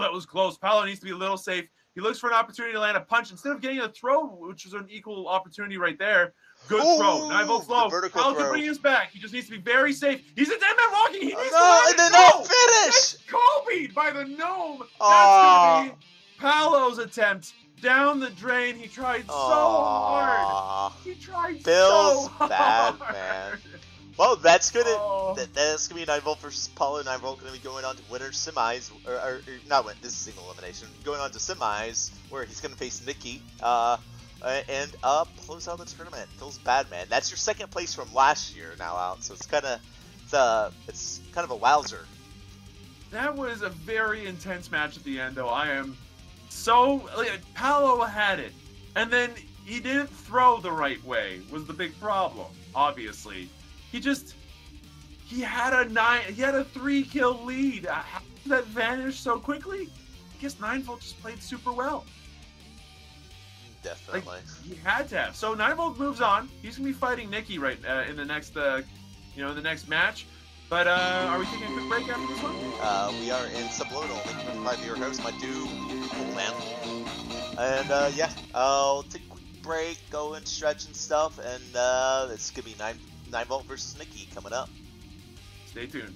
that was close. Paulo needs to be a little safe. He looks for an opportunity to land a punch instead of getting a throw, which is an equal opportunity right there. Good throw. 9volt's low. Paulo can bring us back. He just needs to be very safe. He's a dead man walking. He needs to land and then they'll finish. Kobe by the gnome. That's gonna be Paulo's attempt down the drain. He tried so hard. He tried so hard. Bad, man. Well, that's good. That's gonna be 9volt versus Paulo. 9volt gonna be going on to winner semis, or not win. This is single elimination. Going on to semis, where he's gonna face Nikki, and close out the tournament. Feels bad, man. That's your second place from last year now out, so it's kind of a wowzer. That was a very intense match at the end, though. I am so Paulo had it, and then he didn't throw the right way. Was the big problem, obviously. He had a 3-kill lead. How did that vanish so quickly? I guess 9volt just played super well. Definitely. Like, he had to have. So 9volt moves on. He's gonna be fighting Nikki in the next the next match. But are we taking a quick break after this one? We are in Subliminal. Thank you for providing your host, my dude, cool man. And yeah, I'll take a quick break, go and stretch and stuff, and it's gonna be 9volt versus Nikki coming up. Stay tuned.